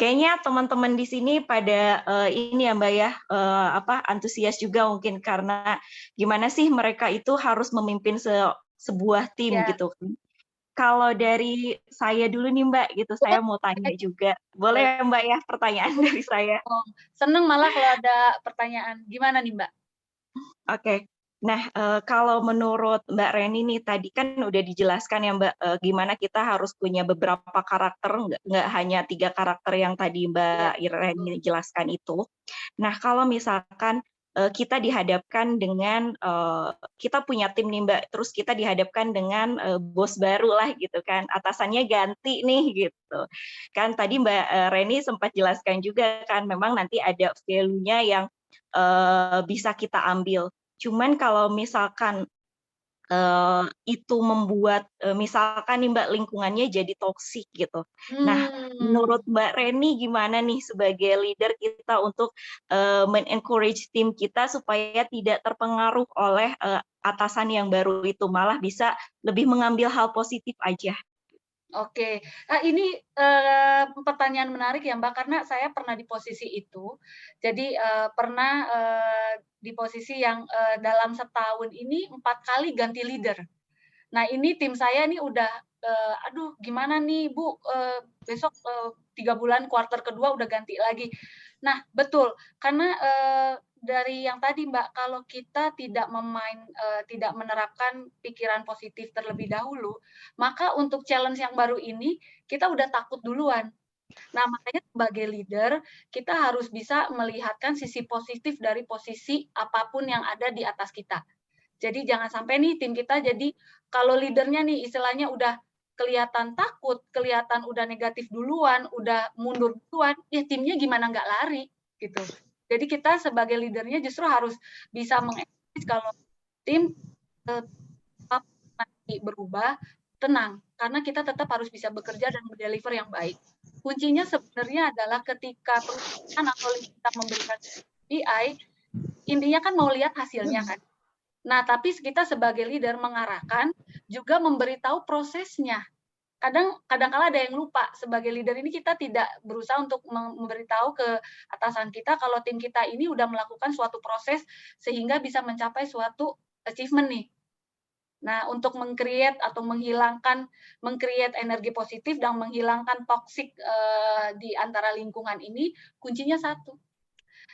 Kayaknya teman-teman di sini pada ini ya Mbak ya, antusias juga mungkin karena gimana sih mereka itu harus memimpin sebuah tim Ya, gitu kan. Kalau dari saya dulu nih Mbak gitu, saya mau tanya juga. boleh. Boleh Mbak ya pertanyaan dari saya? Seneng malah kalau ada pertanyaan. Gimana nih Mbak? Oke. Nah, kalau menurut Mbak Reni nih tadi kan udah dijelaskan ya Mbak, gimana kita harus punya beberapa karakter, nggak hanya 3 karakter yang tadi Iya, Mbak Reni jelaskan itu. Nah, kalau misalkan, kita dihadapkan dengan, kita punya tim nih Mbak, terus kita dihadapkan dengan, bos baru lah gitu kan, atasannya ganti nih gitu. Kan tadi Mbak, Reni sempat jelaskan juga kan memang nanti ada value-nya yang, bisa kita ambil. Cuman kalau misalkan, itu membuat, misalkan nih Mbak, lingkungannya jadi toksik gitu. Nah, Hmm, menurut Mbak Reni gimana nih sebagai leader kita untuk, men-encourage tim kita supaya tidak terpengaruh oleh, atasan yang baru itu, malah bisa lebih mengambil hal positif aja? oke. Ini, pertanyaan menarik ya, Mbak, karena saya pernah di posisi itu. Jadi, pernah, di posisi yang, dalam setahun ini 4 kali ganti leader. Nah, ini tim saya nih udah, "Aduh gimana nih Bu, besok, 3 bulan kuartal kedua udah ganti lagi." Nah, betul, karena, dari yang tadi Mbak, kalau kita tidak menerapkan pikiran positif terlebih dahulu, maka untuk challenge yang baru ini, kita udah takut duluan. Nah, makanya sebagai leader, kita harus bisa melihatkan sisi positif dari posisi apapun yang ada di atas kita. Jadi jangan sampai nih tim kita jadi kalau leader-nya nih istilahnya udah kelihatan takut, kelihatan udah negatif duluan, udah mundur duluan, ya timnya gimana nggak lari gitu. Jadi kita sebagai leader-nya justru harus bisa mengencourage kalau tim tetap nanti berubah, tenang, karena kita tetap harus bisa bekerja dan mendeliver yang baik. Kuncinya sebenarnya adalah ketika perusahaan atau kita memberikan KPI, intinya kan mau lihat hasilnya kan. Nah, tapi kita sebagai leader mengarahkan, juga memberitahu prosesnya. Kadang-kala ada yang lupa, sebagai leader ini kita tidak berusaha untuk memberitahu ke atasan kita kalau tim kita ini udah melakukan suatu proses sehingga bisa mencapai suatu achievement nih. Nah, untuk meng-create atau meng-create energi positif dan menghilangkan toxic di antara lingkungan ini, kuncinya satu,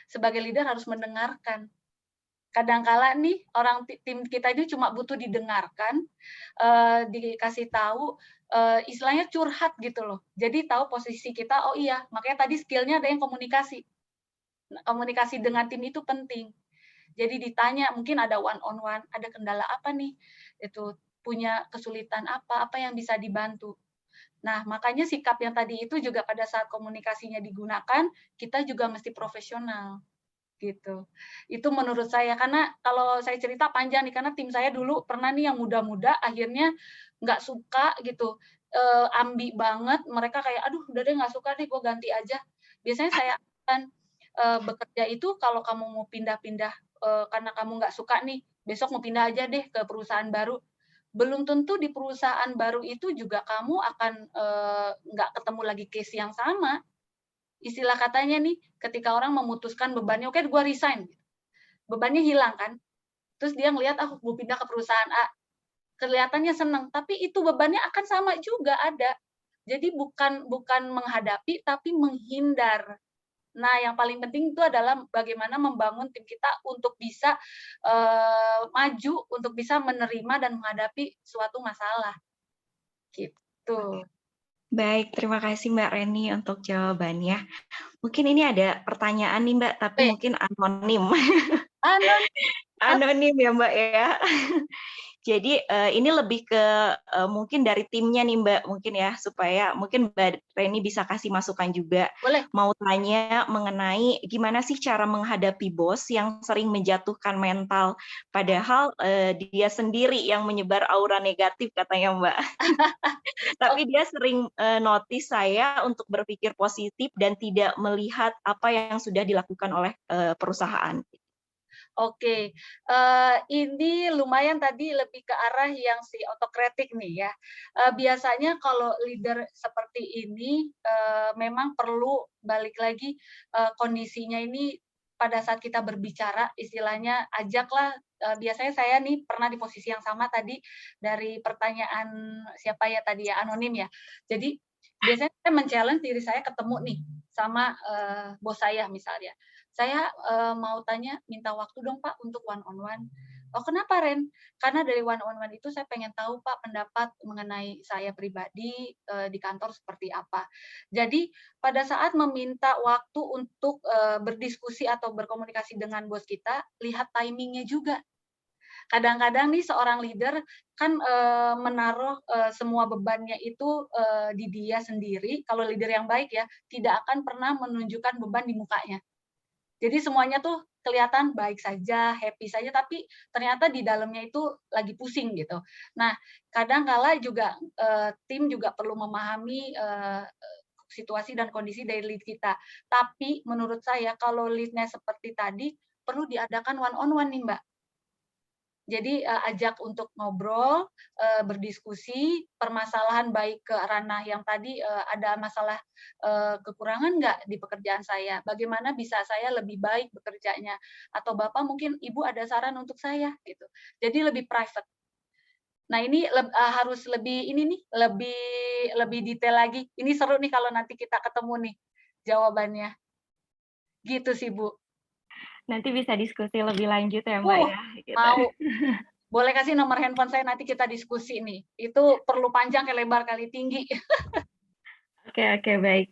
sebagai leader harus mendengarkan. Kadang-kala nih orang tim kita ini cuma butuh didengarkan, dikasih tahu, istilahnya curhat gitu loh. Jadi tahu posisi kita, oh iya, makanya tadi skill-nya ada yang komunikasi. Nah, komunikasi dengan tim itu penting. Jadi ditanya, mungkin ada one on one, ada kendala apa nih? Itu punya kesulitan apa, apa yang bisa dibantu. Nah, makanya sikap yang tadi itu juga pada saat komunikasinya digunakan, kita juga mesti profesional. Gitu. Itu menurut saya, karena kalau saya cerita panjang nih, karena tim saya dulu pernah nih yang muda-muda akhirnya nggak suka gitu, ambi banget, mereka kayak, "Aduh udah deh nggak suka deh, gue ganti aja." Biasanya saya kan, bekerja itu kalau kamu mau pindah-pindah, karena kamu nggak suka nih, besok mau pindah aja deh ke perusahaan baru. Belum tentu di perusahaan baru itu juga kamu akan, nggak ketemu lagi case yang sama. Istilah katanya nih, ketika orang memutuskan bebannya, "Oke, gue resign." Bebannya hilang kan. Terus dia ngelihat, "Ah, gue pindah ke perusahaan A." Kelihatannya senang, tapi itu bebannya akan sama juga ada. Jadi bukan bukan menghadapi, tapi menghindar. Nah, yang paling penting itu adalah bagaimana membangun tim kita untuk bisa, maju, untuk bisa menerima dan menghadapi suatu masalah, gitu. Baik, terima kasih Mbak Reni untuk jawabannya. Mungkin ini ada pertanyaan nih Mbak, tapi Oke, mungkin anonim. anon ap Anonim ya Mbak ya. Jadi ini lebih ke mungkin dari timnya nih Mbak, mungkin ya, supaya mungkin Mbak Reni bisa kasih masukan juga. Boleh. Mau tanya mengenai gimana sih cara menghadapi bos yang sering menjatuhkan mental, padahal dia sendiri yang menyebar aura negatif katanya Mbak. Tapi dia sering notice saya untuk berpikir positif dan tidak melihat apa yang sudah dilakukan oleh perusahaan. Oke, ini lumayan tadi lebih ke arah yang si otokritik nih ya. Biasanya kalau leader seperti ini, memang perlu balik lagi, kondisinya ini pada saat kita berbicara, istilahnya ajaklah, biasanya saya nih pernah di posisi yang sama tadi dari pertanyaan siapa ya tadi ya, anonim ya. Jadi biasanya saya men-challenge diri saya ketemu nih sama, bos saya misalnya. Saya, mau tanya, minta waktu dong Pak untuk one on one. Oh kenapa Ren? Karena dari one on one itu saya pengen tahu Pak pendapat mengenai saya pribadi, di kantor seperti apa. Jadi pada saat meminta waktu untuk, berdiskusi atau berkomunikasi dengan bos kita, lihat timing-nya juga. Kadang-kadang nih seorang leader kan, menaruh, semua bebannya itu, di dia sendiri, kalau leader yang baik ya, tidak akan pernah menunjukkan beban di mukanya. Jadi semuanya tuh kelihatan baik saja, happy saja, tapi ternyata di dalamnya itu lagi pusing gitu. Nah, kadang kala juga, tim juga perlu memahami, situasi dan kondisi dari lead kita. Tapi menurut saya kalau lead-nya seperti tadi, perlu diadakan one on one nih, Mbak. Jadi, ajak untuk ngobrol, berdiskusi, permasalahan baik ke ranah yang tadi, ada masalah, kekurangan nggak di pekerjaan saya? Bagaimana bisa saya lebih baik bekerjanya? Atau Bapak mungkin Ibu ada saran untuk saya, gitu. Jadi lebih private. Nah ini harus lebih ini nih, lebih lebih detail lagi. Ini seru nih kalau nanti kita ketemu nih jawabannya. Gitu sih, Bu. Nanti bisa diskusi lebih lanjut ya Mbak ya, gitu. Mau. Boleh kasih nomor handphone saya, nanti kita diskusi nih. Itu perlu panjang kali lebar kali tinggi. Oke oke, baik.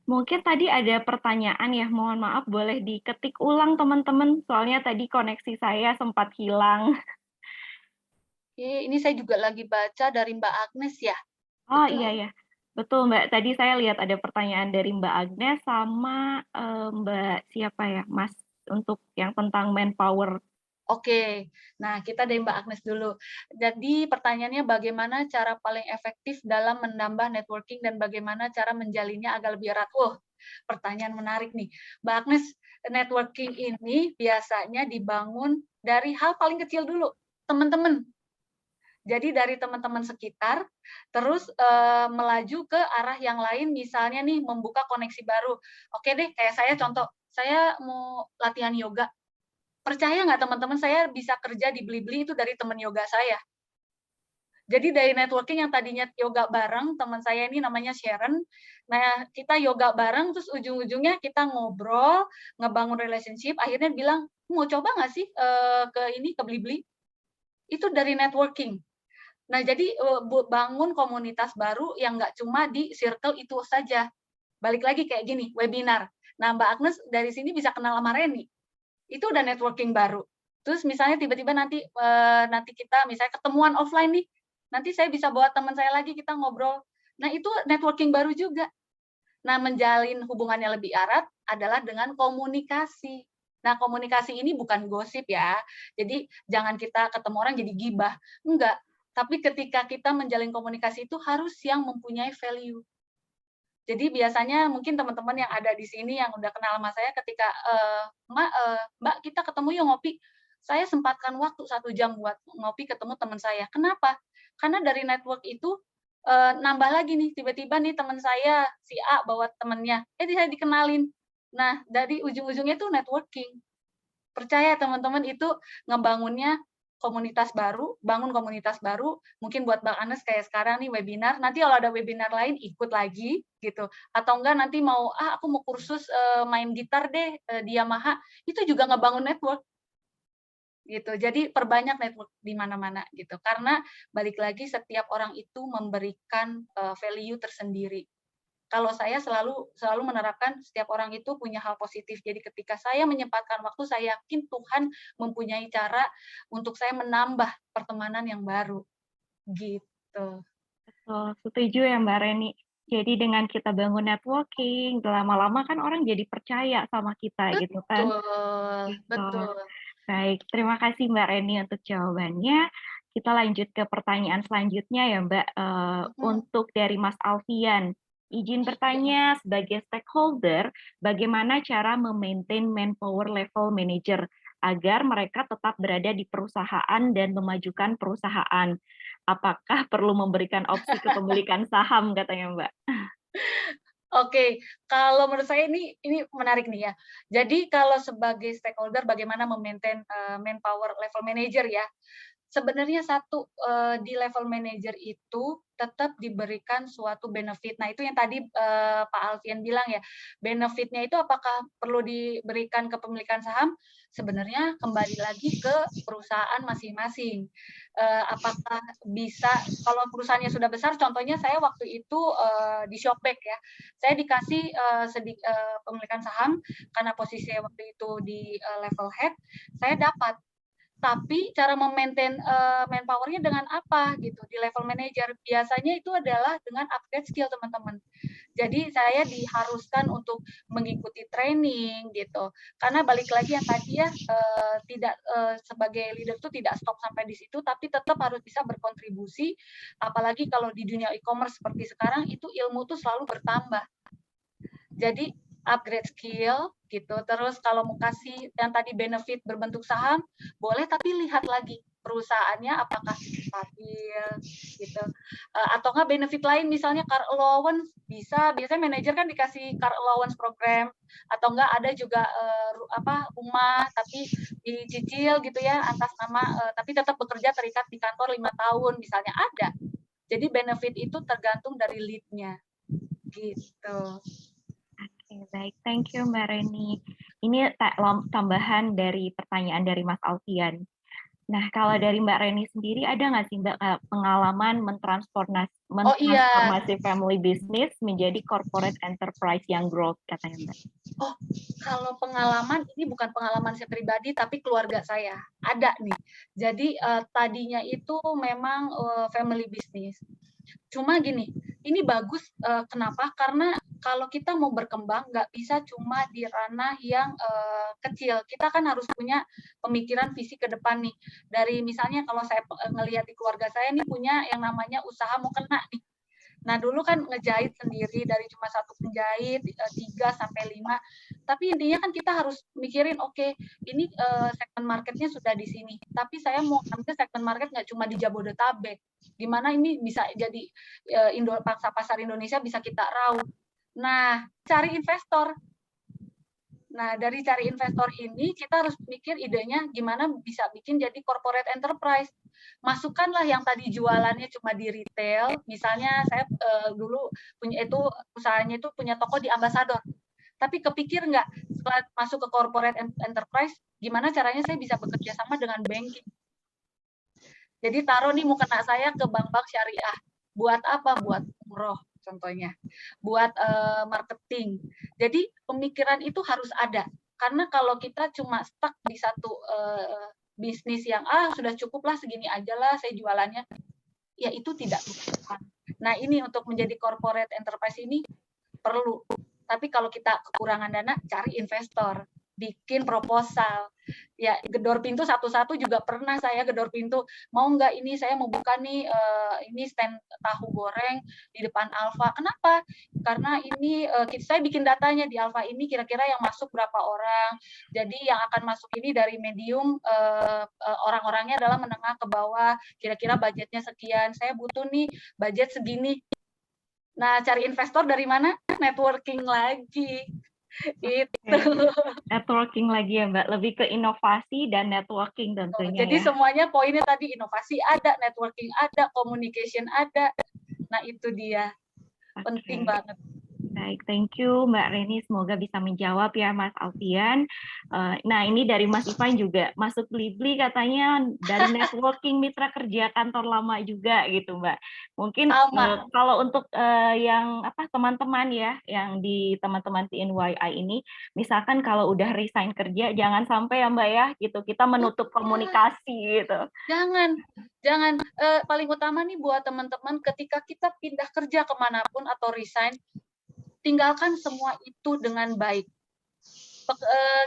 Mungkin tadi ada pertanyaan ya, mohon maaf boleh diketik ulang teman-teman, soalnya tadi koneksi saya sempat hilang. Ini saya juga lagi baca dari Mbak Agnes ya? Oh, Betul? iya ya, betul Mbak, tadi saya lihat ada pertanyaan dari Mbak Agnes sama, Mbak siapa ya, Mas, untuk yang tentang manpower. Oke. Nah, kita dari Mbak Agnes dulu. Jadi pertanyaannya bagaimana cara paling efektif dalam menambah networking dan bagaimana cara menjalinnya agar lebih erat? Pertanyaan menarik nih. Mbak Agnes, networking ini biasanya dibangun dari hal paling kecil dulu, teman-teman. Jadi dari teman-teman sekitar, terus, melaju ke arah yang lain, misalnya nih membuka koneksi baru. Oke deh, kayak saya contoh, saya mau latihan yoga. Percaya nggak teman-teman, saya bisa kerja di Blibli itu dari teman yoga saya. Jadi dari networking yang tadinya yoga bareng, teman saya ini namanya Sharon. Nah, kita yoga bareng, terus ujung-ujungnya kita ngobrol, ngebangun relationship, akhirnya bilang, "Mau coba nggak sih, ke Blibli?" Itu dari networking. Nah, jadi, bangun komunitas baru yang nggak cuma di circle itu saja. Balik lagi kayak gini, webinar. Nah, Mbak Agnes dari sini bisa kenal sama Reni. Itu udah networking baru. Terus misalnya tiba-tiba nanti, nanti kita misalnya ketemuan offline nih, nanti saya bisa bawa teman saya lagi, kita ngobrol. Nah, itu networking baru juga. Nah, menjalin hubungannya lebih erat adalah dengan komunikasi. Nah, komunikasi ini bukan gosip ya. Jadi jangan kita ketemu orang jadi gibah, enggak. Tapi ketika kita menjalin komunikasi itu harus yang mempunyai value. Jadi biasanya mungkin teman-teman yang ada di sini yang udah kenal sama saya ketika, Mbak kita ketemu yuk ngopi. Saya sempatkan waktu 1 jam buat ngopi ketemu teman saya. Kenapa? Karena dari network itu, nambah lagi nih, tiba-tiba nih teman saya si A bawa temennya, saya dikenalin. Nah, dari ujung-ujungnya itu networking. Percaya teman-teman itu ngebangunnya komunitas baru, bangun komunitas baru, mungkin buat Bang Anes kayak sekarang nih webinar, nanti kalau ada webinar lain ikut lagi gitu, atau enggak nanti mau, aku mau kursus, main gitar deh, di Yamaha, itu juga ngebangun network, gitu. Jadi perbanyak network di mana-mana gitu, karena balik lagi setiap orang itu memberikan, value tersendiri. kalau saya selalu menerapkan setiap orang itu punya hal positif. Jadi ketika saya menyempatkan waktu, saya yakin Tuhan mempunyai cara untuk saya menambah pertemanan yang baru, gitu. Betul, setuju ya Mbak Reni. Jadi dengan kita bangun networking, lama-lama kan orang jadi percaya sama kita gitu kan. Betul, Gitu. betul. Baik, terima kasih Mbak Reni untuk jawabannya. Kita lanjut ke pertanyaan selanjutnya ya Mbak. Untuk dari Mas Alfian, izin bertanya sebagai stakeholder, bagaimana cara memaintain manpower level manager agar mereka tetap berada di perusahaan dan memajukan perusahaan? Apakah perlu memberikan opsi kepemilikan saham katanya Mbak? Oke, kalau menurut saya ini menarik nih ya. Jadi kalau sebagai stakeholder bagaimana memaintain manpower level manager ya. Sebenarnya satu, di level manager itu tetap diberikan suatu benefit. Nah, itu yang tadi, Pak Alfian bilang ya, benefitnya itu apakah perlu diberikan kepemilikan saham? Sebenarnya kembali lagi ke perusahaan masing-masing. Apakah bisa kalau perusahaannya sudah besar, contohnya saya waktu itu, di Shopback ya, saya dikasih, pemilikan saham karena posisi saya waktu itu di, level head, saya dapat. Tapi cara memaintain manpower-nya dengan apa gitu di level manager. Biasanya itu adalah dengan upgrade skill teman-teman. Jadi saya diharuskan untuk mengikuti training gitu. Karena balik lagi yang tadi ya, tidak sebagai leader itu tidak stop sampai di situ, tapi tetap harus bisa berkontribusi. Apalagi kalau di dunia e-commerce seperti sekarang itu ilmu tuh selalu bertambah. Jadi upgrade skill gitu. Terus kalau mau kasih yang tadi benefit berbentuk saham, boleh tapi lihat lagi perusahaannya apakah stabil gitu. Atau enggak benefit lain misalnya car allowance bisa, biasanya manajer kan dikasih car allowance program atau enggak ada juga rumah tapi dicicil gitu ya atas nama tapi tetap bekerja terikat di kantor 5 tahun misalnya ada. Jadi benefit itu tergantung dari lead-nya gitu. Oke, baik. Thank you, Mbak Reni. Ini tambahan dari pertanyaan dari Mas Alfian. Nah, kalau dari Mbak Reni sendiri, ada nggak sih Mbak pengalaman mentransformasi family business menjadi corporate enterprise yang growth, katanya Mbak? Oh, kalau pengalaman, ini bukan pengalaman saya pribadi, tapi keluarga saya. Ada nih. Jadi, tadinya itu memang family business. Cuma gini, ini bagus kenapa? Karena kalau kita mau berkembang nggak bisa cuma di ranah yang kecil. Kita kan harus punya pemikiran visi ke depan nih. Dari misalnya kalau saya ngelihat di keluarga saya nih punya yang namanya usaha mau kena nih. Nah, dulu kan ngejahit sendiri dari cuma satu penjahit 3 sampai 5. Tapi intinya kan kita harus mikirin oke, ini segmen marketnya sudah di sini. Tapi saya mau ambil segmen market nggak cuma di Jabodetabek. Di mana ini bisa jadi pasar Indonesia bisa kita raup. Nah, cari investor. Nah, dari cari investor ini kita harus mikir idenya gimana bisa bikin jadi corporate enterprise. Masukkanlah yang tadi jualannya cuma di retail, misalnya saya dulu punya itu usahanya itu punya toko di Ambassador. Tapi kepikir nggak setelah masuk ke corporate enterprise, gimana caranya saya bisa bekerja sama dengan banking. Jadi taruh nih mukena saya ke bank-bank syariah. Buat apa? Buat umroh contohnya. Buat marketing. Jadi pemikiran itu harus ada. Karena kalau kita cuma stuck di satu bisnis yang sudah cukup lah segini aja lah saya jualannya, ya itu tidak berkembang. Nah ini untuk menjadi corporate enterprise ini perlu. Tapi kalau kita kekurangan dana, cari investor, bikin proposal. Ya gedor pintu satu-satu juga pernah saya gedor pintu. Mau nggak ini saya mau buka nih ini stand tahu goreng di depan Alfa. Kenapa? Karena ini saya bikin datanya di Alfa ini kira-kira yang masuk berapa orang. Jadi yang akan masuk ini dari medium orang-orangnya adalah menengah ke bawah. Kira-kira budgetnya sekian. Saya butuh nih budget segini. Nah, cari investor dari mana? Networking lagi. Itu. Networking lagi ya Mbak, lebih ke inovasi dan networking tentunya. Jadi ya. semuanya poinnya tadi inovasi ada, networking ada, communication ada. Nah itu dia penting banget. Baik, thank you Mbak Reni. Semoga bisa menjawab ya Mas Alfian. Nah, ini dari Mas Ivan juga masuk Blibli katanya dari networking mitra kerja kantor lama juga gitu Mbak. Mungkin Sama. kalau untuk yang apa teman-teman ya, yang di teman-teman TNYI ini, misalkan kalau udah resign kerja, jangan sampai ya Mbak ya, gitu kita menutup komunikasi gitu. Jangan. Paling utama nih buat teman-teman, ketika kita pindah kerja kemanapun atau resign, tinggalkan semua itu dengan baik.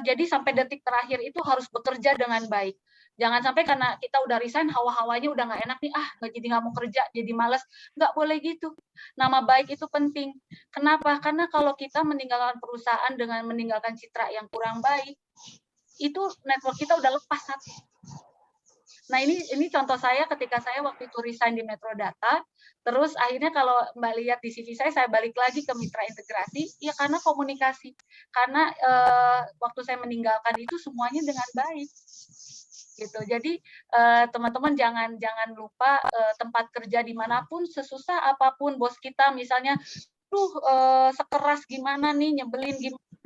Jadi sampai detik terakhir itu harus bekerja dengan baik. Jangan sampai karena kita udah resign, hawa-hawanya udah nggak enak nih, jadi nggak mau kerja, jadi males. Nggak boleh gitu. Nama baik itu penting. Kenapa? Karena kalau kita meninggalkan perusahaan dengan meninggalkan citra yang kurang baik, itu network kita udah lepas satu. Nah, ini contoh saya ketika saya waktu itu resign di Metro Data, terus akhirnya kalau Mbak lihat di CV saya balik lagi ke mitra integrasi, ya karena komunikasi. Karena waktu saya meninggalkan itu semuanya dengan baik. Gitu. Jadi teman-teman jangan lupa tempat kerja dimanapun, sesusah apapun bos kita misalnya, sekeras gimana nih, nyebelin gimana,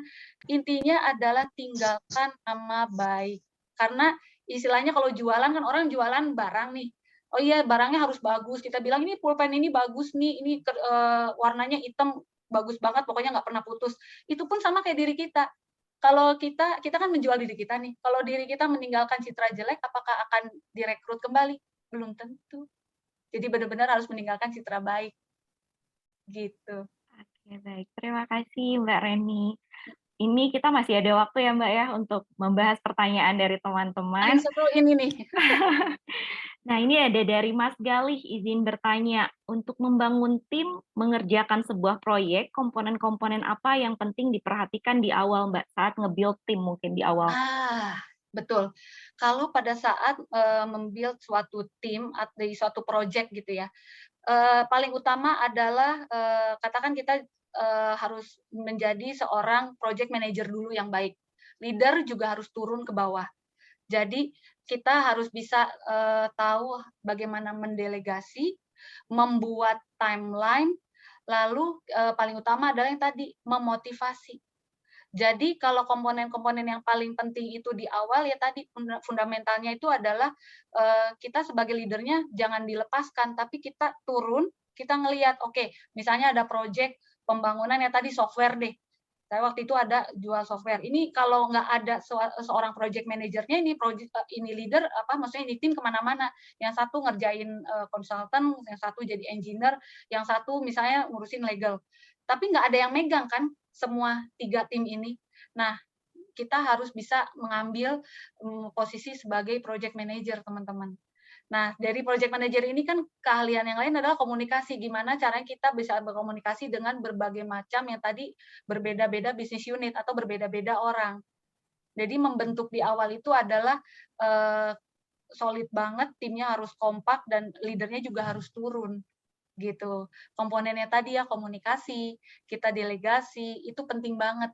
intinya adalah tinggalkan nama baik. Karena istilahnya kalau jualan kan orang jualan barang nih. Oh iya, barangnya harus bagus. Kita bilang ini pulpen ini bagus nih, ini warnanya hitam bagus banget, pokoknya nggak pernah putus. Itu pun sama kayak diri kita. Kalau kita kan menjual diri kita nih. Kalau diri kita meninggalkan citra jelek, apakah akan direkrut kembali? Belum tentu. Jadi benar-benar harus meninggalkan citra baik. Gitu. Oke, baik. Terima kasih Mbak Reni. Ini kita masih ada waktu ya Mbak ya untuk membahas pertanyaan dari teman-teman. Paling seru ini nih. Nah, ini ada dari Mas Galih, izin bertanya. Untuk membangun tim, mengerjakan sebuah proyek, komponen-komponen apa yang penting diperhatikan di awal Mbak, saat nge-build tim mungkin di awal? Betul. Kalau pada saat membuild suatu tim atau di suatu project gitu ya, paling utama adalah katakan kita harus menjadi seorang project manager dulu yang baik. Leader juga harus turun ke bawah. Jadi kita harus bisa tahu bagaimana mendelegasi, membuat timeline, lalu paling utama adalah yang tadi memotivasi. Jadi kalau komponen-komponen yang paling penting itu di awal ya tadi fundamentalnya itu adalah kita sebagai leadernya jangan dilepaskan, tapi kita turun, kita ngelihat, oke, misalnya ada project pembangunan ya tadi software deh. Saya waktu itu ada jual software. Ini kalau nggak ada seorang project manajernya, ini leader maksudnya ini tim kemana-mana. Yang satu ngerjain konsultan, yang satu jadi engineer, yang satu misalnya ngurusin legal. Tapi nggak ada yang megang kan semua 3 tim ini. Nah, kita harus bisa mengambil posisi sebagai project manager, teman-teman. Nah, dari project manager ini kan keahlian yang lain adalah komunikasi. Gimana caranya kita bisa berkomunikasi dengan berbagai macam yang tadi berbeda-beda bisnis unit atau berbeda-beda orang. Jadi membentuk di awal itu adalah solid banget, timnya harus kompak dan leadernya juga harus turun. Gitu. Komponennya tadi ya komunikasi, kita delegasi, itu penting banget.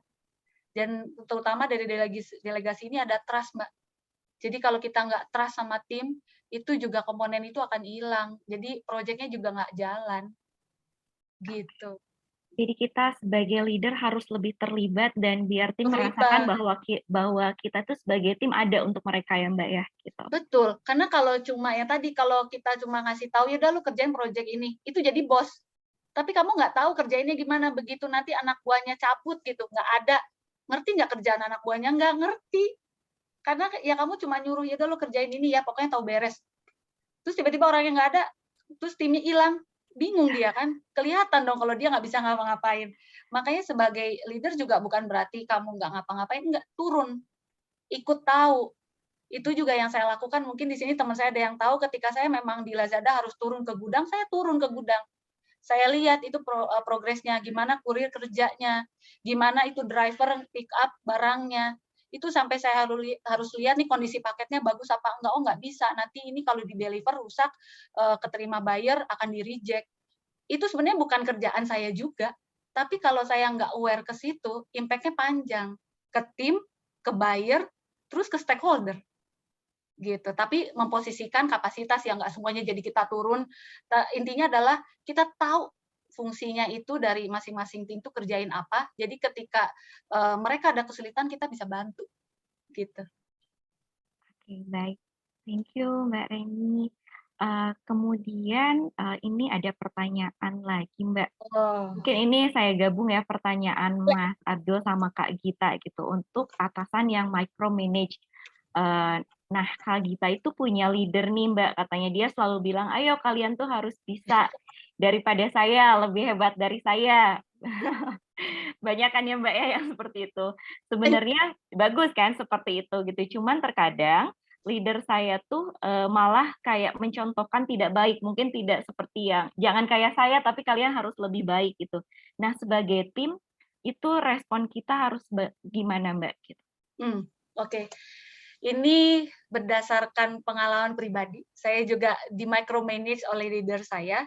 Dan terutama dari delegasi ini ada trust, Mbak. Jadi kalau kita nggak trust sama tim, itu juga komponen itu akan hilang. Jadi proyeknya juga nggak jalan. Gitu. Jadi kita sebagai leader harus lebih terlibat dan biar tim merasakan Terlibat. bahwa kita tuh sebagai tim ada untuk mereka ya Mbak ya, gitu. Betul. Karena kalau cuma ya tadi, kalau kita cuma ngasih tahu, ya udah lu kerjain proyek ini, itu jadi bos. Tapi kamu nggak tahu kerjainnya gimana, begitu nanti anak buahnya cabut gitu, nggak ada. Ngerti nggak kerjaan anak buahnya? Nggak ngerti. Karena ya kamu cuma nyuruh, ya udah lu kerjain ini ya, pokoknya tahu beres. Terus tiba-tiba orangnya nggak ada, terus timnya hilang, bingung dia kan, kelihatan dong kalau dia nggak bisa ngapa-ngapain. Makanya sebagai leader juga bukan berarti kamu nggak ngapa-ngapain, nggak, turun, ikut tahu. Itu juga yang saya lakukan, mungkin di sini teman saya ada yang tahu ketika saya memang di Lazada harus turun ke gudang, saya turun ke gudang. Saya lihat itu progresnya, gimana kurir kerjanya, gimana itu driver pick up barangnya, itu sampai saya harus lihat nih kondisi paketnya bagus apa enggak. Oh, nggak bisa, nanti ini kalau di deliver rusak, keterima buyer akan di reject. Itu sebenarnya bukan kerjaan saya juga, tapi kalau saya nggak aware ke situ, impact-nya panjang, ke tim, ke buyer, terus ke stakeholder. Gitu. Tapi memposisikan kapasitas yang nggak semuanya jadi kita turun. Intinya adalah kita tahu fungsinya itu dari masing-masing tim tuh kerjain apa, jadi ketika, mereka ada kesulitan kita bisa bantu, gitu. Oke, baik. Thank you, Mbak Reni. Kemudian, ini ada pertanyaan lagi, Mbak. Oh, Mungkin ini saya gabung ya pertanyaan Mas Abdul sama Kak Gita gitu, untuk atasan yang micromanage. Nah, Kak Gita itu punya leader nih, Mbak, katanya dia selalu bilang, "Ayo kalian tuh harus bisa daripada saya, lebih hebat dari saya." Banyak kan ya, Mbak, ya yang seperti itu. Sebenarnya bagus kan seperti itu gitu, cuman terkadang leader saya tuh, malah kayak mencontohkan tidak baik, mungkin tidak seperti yang, "Jangan kayak saya, tapi kalian harus lebih baik," gitu. Nah, sebagai tim, itu respon kita harus gimana, Mbak? Gitu. oke. Ini berdasarkan pengalaman pribadi, saya juga di-micromanage oleh leader saya.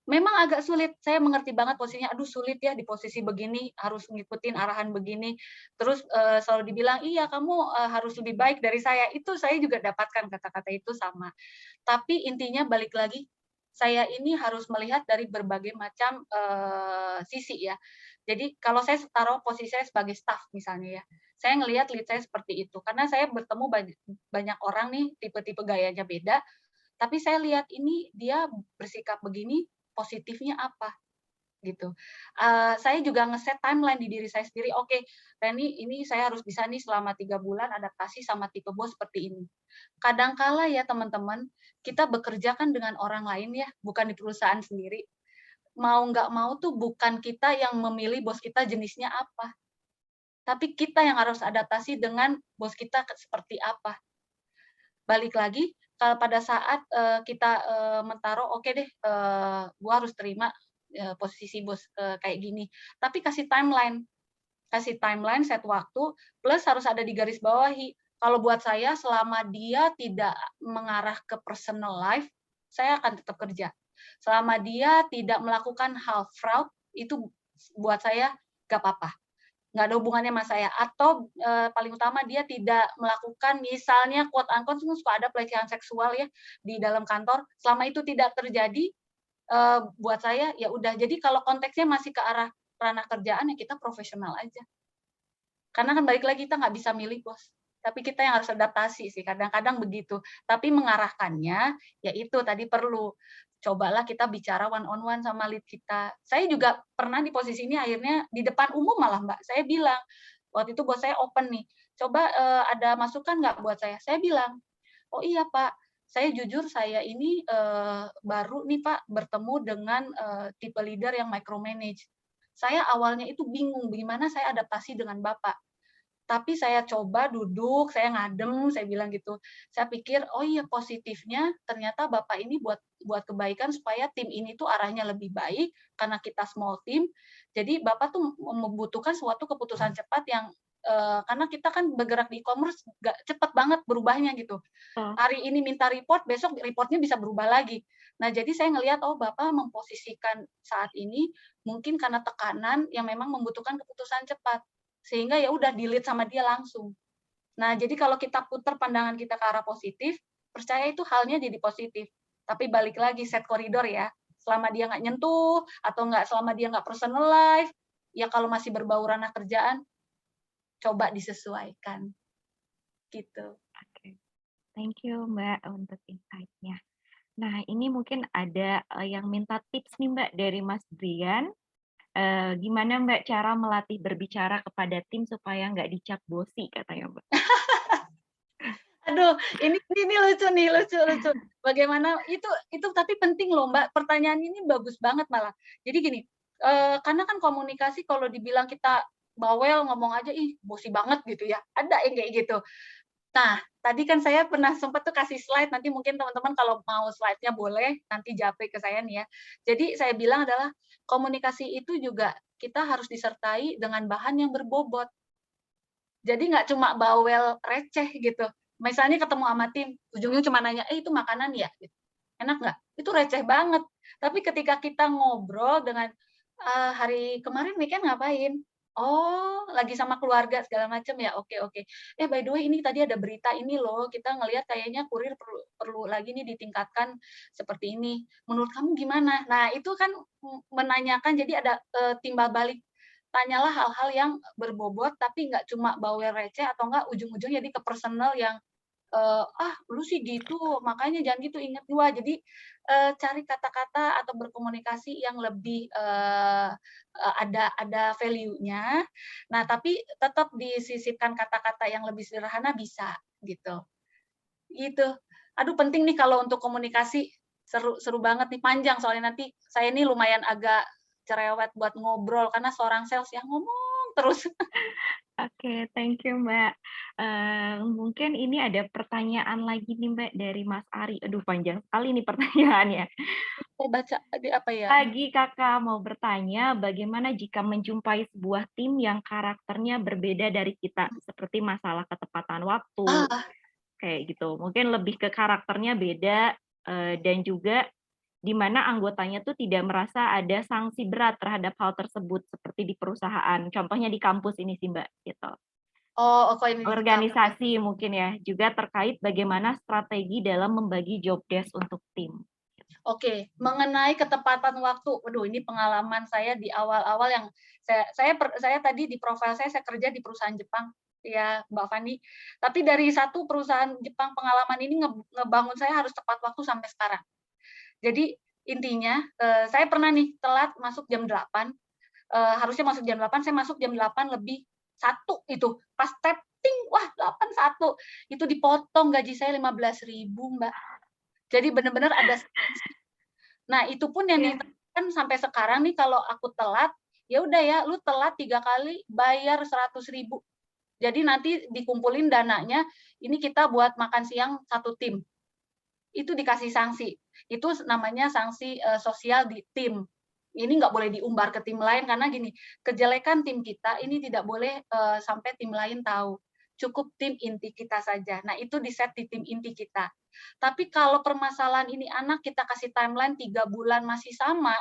Memang agak sulit, saya mengerti banget posisinya, aduh sulit ya di posisi begini, harus ngikutin arahan begini. Terus, selalu dibilang, "Iya kamu, harus lebih baik dari saya." Itu saya juga dapatkan kata-kata itu sama. Tapi intinya balik lagi, saya ini harus melihat dari berbagai macam, sisi ya. Jadi kalau saya taruh posisi saya sebagai staff misalnya ya, saya ngelihat lead saya seperti itu, karena saya bertemu banyak orang nih, tipe-tipe gayanya beda, tapi saya lihat ini dia bersikap begini, positifnya apa, gitu. Saya juga ngeset timeline di diri saya sendiri, "Oke, Reni, ini saya harus bisa nih selama 3 bulan adaptasi sama tipe bos seperti ini." Kadang kala ya teman-teman, kita bekerja kan dengan orang lain ya, bukan di perusahaan sendiri. Mau nggak mau tuh bukan kita yang memilih bos kita jenisnya apa, tapi kita yang harus adaptasi dengan bos kita seperti apa. Balik lagi, kalau pada saat, kita, mentaruh, "Oke deh, gua harus terima, posisi bos, kayak gini." Tapi kasih timeline, set waktu, plus harus ada di garis bawahi. Kalau buat saya selama dia tidak mengarah ke personal life, saya akan tetap kerja. Selama dia tidak melakukan hal fraud, itu buat saya nggak apa-apa. Nggak ada hubungannya sama saya, atau, paling utama dia tidak melakukan misalnya quote unquote suka ada pelecehan seksual ya di dalam kantor, selama itu tidak terjadi, buat saya ya udah. Jadi kalau konteksnya masih ke arah ranah kerjaan ya kita profesional aja. Karena kan balik lagi kita nggak bisa milih bos, tapi kita yang harus adaptasi sih, kadang-kadang begitu. Tapi mengarahkannya, ya itu tadi perlu, cobalah kita bicara one on one sama lead kita. Saya juga pernah di posisi ini akhirnya di depan umum malah Mbak, saya bilang, waktu itu bos saya open nih, "Coba, ada masukan nggak buat saya?" Saya bilang, "Oh iya Pak, saya jujur saya ini, baru nih Pak bertemu dengan, tipe leader yang micromanage. Saya awalnya itu bingung gimana saya adaptasi dengan Bapak. Tapi saya coba duduk, saya ngadem, saya bilang gitu. Saya pikir, "Oh iya positifnya ternyata Bapak ini buat buat kebaikan supaya tim ini tuh arahnya lebih baik, karena kita small team, jadi Bapak tuh membutuhkan suatu keputusan cepat yang" karena kita kan bergerak di e-commerce nggak cepet banget berubahnya gitu. Oh, Hari ini minta report, besok report-nya bisa berubah lagi. Nah, jadi saya ngelihat, oh Bapak memposisikan saat ini mungkin karena tekanan yang memang membutuhkan keputusan cepat. Sehingga ya udah di-lead sama dia langsung. Nah, jadi kalau kita putar pandangan kita ke arah positif, percaya itu halnya jadi positif. Tapi balik lagi set koridor ya. Selama dia nggak nyentuh, atau nggak selama dia nggak personal life, ya kalau masih berbau ranah kerjaan, coba disesuaikan. Gitu. oke. Thank you, Mbak, untuk insight-nya. Nah, ini mungkin ada, yang minta tips nih, Mbak, dari Mas Brian. Gimana Mbak cara melatih berbicara kepada tim supaya nggak dicap bosi katanya Mbak? Aduh, ini lucu nih, lucu lucu. Bagaimana itu tapi penting loh, Mbak, pertanyaan ini bagus banget malah. Jadi gini, karena kan komunikasi kalau dibilang kita bawel, ngomong aja, "Ih, bosi banget," gitu ya, ada yang kayak gitu. Nah, tadi kan saya pernah sempet tuh kasih slide, nanti mungkin teman-teman kalau mau slide-nya boleh, nanti japri ke saya nih ya. Jadi saya bilang adalah, komunikasi itu juga kita harus disertai dengan bahan yang berbobot. Jadi nggak cuma bawel receh gitu. Misalnya ketemu sama tim, ujungnya cuma nanya, "Eh, itu makanan ya?" Gitu. "Enak nggak?" Itu receh banget. Tapi ketika kita ngobrol dengan, "Hari kemarin weekend ngapain?" Oh, lagi sama keluarga segala macam ya? Oke oke. By the way ini tadi ada berita ini loh, kita ngelihat kayaknya kurir perlu perlu lagi nih ditingkatkan seperti ini. Menurut kamu gimana? Nah, itu kan menanyakan jadi ada, timbal balik, tanyalah hal-hal yang berbobot tapi nggak cuma bawel receh atau enggak ujung-ujungnya jadi ke personal yang "Ah, lu sih gitu, makanya jangan gitu, inget gua." Jadi, cari kata-kata atau berkomunikasi yang lebih, ada value-nya. Nah, tapi tetap disisipkan kata-kata yang lebih sederhana bisa, gitu. Gitu. Aduh penting nih kalau untuk komunikasi, seru seru banget nih, panjang soalnya nanti saya ini lumayan agak cerewet buat ngobrol karena seorang sales yang ngomong terus. Oke, thank you, Mbak. Mungkin ini ada pertanyaan lagi nih, Mbak, dari Mas Ari. Aduh, panjang sekali nih pertanyaannya. Saya baca di apa ya? Pagi Kakak mau bertanya, bagaimana jika menjumpai sebuah tim yang karakternya berbeda dari kita, seperti masalah ketepatan waktu, Ah, kayak gitu. Mungkin lebih ke karakternya beda, dan juga di mana anggotanya tuh tidak merasa ada sanksi berat terhadap hal tersebut, seperti di perusahaan. Contohnya di kampus ini sih, Mbak, gitu. kalau ini di kampus. Organisasi mungkin ya, juga terkait bagaimana strategi dalam membagi job desk untuk tim. Oke, mengenai ketepatan waktu, waduh ini pengalaman saya di awal-awal yang saya tadi di profil saya kerja di perusahaan Jepang, ya Mbak Fani. Tapi dari satu perusahaan Jepang pengalaman ini ngebangun saya harus tepat waktu sampai sekarang. Jadi intinya, saya pernah nih telat masuk jam 8, harusnya masuk jam 8, saya masuk jam 8 lebih 1 itu, pas tapping, wah 8.1, itu dipotong gaji saya 15.000 Mbak. Jadi benar-benar ada sanksi. Nah, itu pun yang Iya. diterapkan sampai sekarang nih kalau aku telat, ya udah ya, lu telat 3 kali bayar 100.000. Jadi nanti dikumpulin dananya, ini kita buat makan siang satu tim. Itu dikasih sanksi. Itu namanya sanksi, sosial di tim. Ini nggak boleh diumbar ke tim lain karena gini, kejelekan tim kita ini tidak boleh, sampai tim lain tahu. Cukup tim inti kita saja. Nah, itu di-set di tim inti kita. Tapi kalau permasalahan ini anak kita kasih timeline 3 bulan masih sama,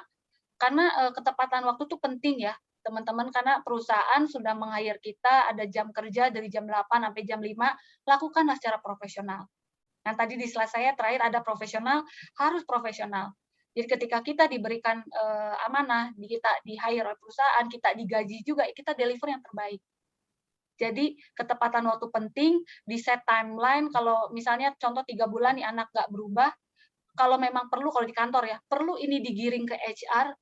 karena, ketepatan waktu itu penting ya, teman-teman, karena perusahaan sudah meng-hire kita, ada jam kerja dari jam 8 sampai jam 5, lakukanlah secara profesional. Yang tadi di slide saya terakhir ada profesional, harus profesional. Jadi ketika kita diberikan, amanah, kita di-hire oleh perusahaan, kita digaji juga, kita deliver yang terbaik. Jadi ketepatan waktu penting, di-set timeline, kalau misalnya contoh 3 bulan nih anak nggak berubah, kalau memang perlu, kalau di kantor ya, perlu ini digiring ke HR,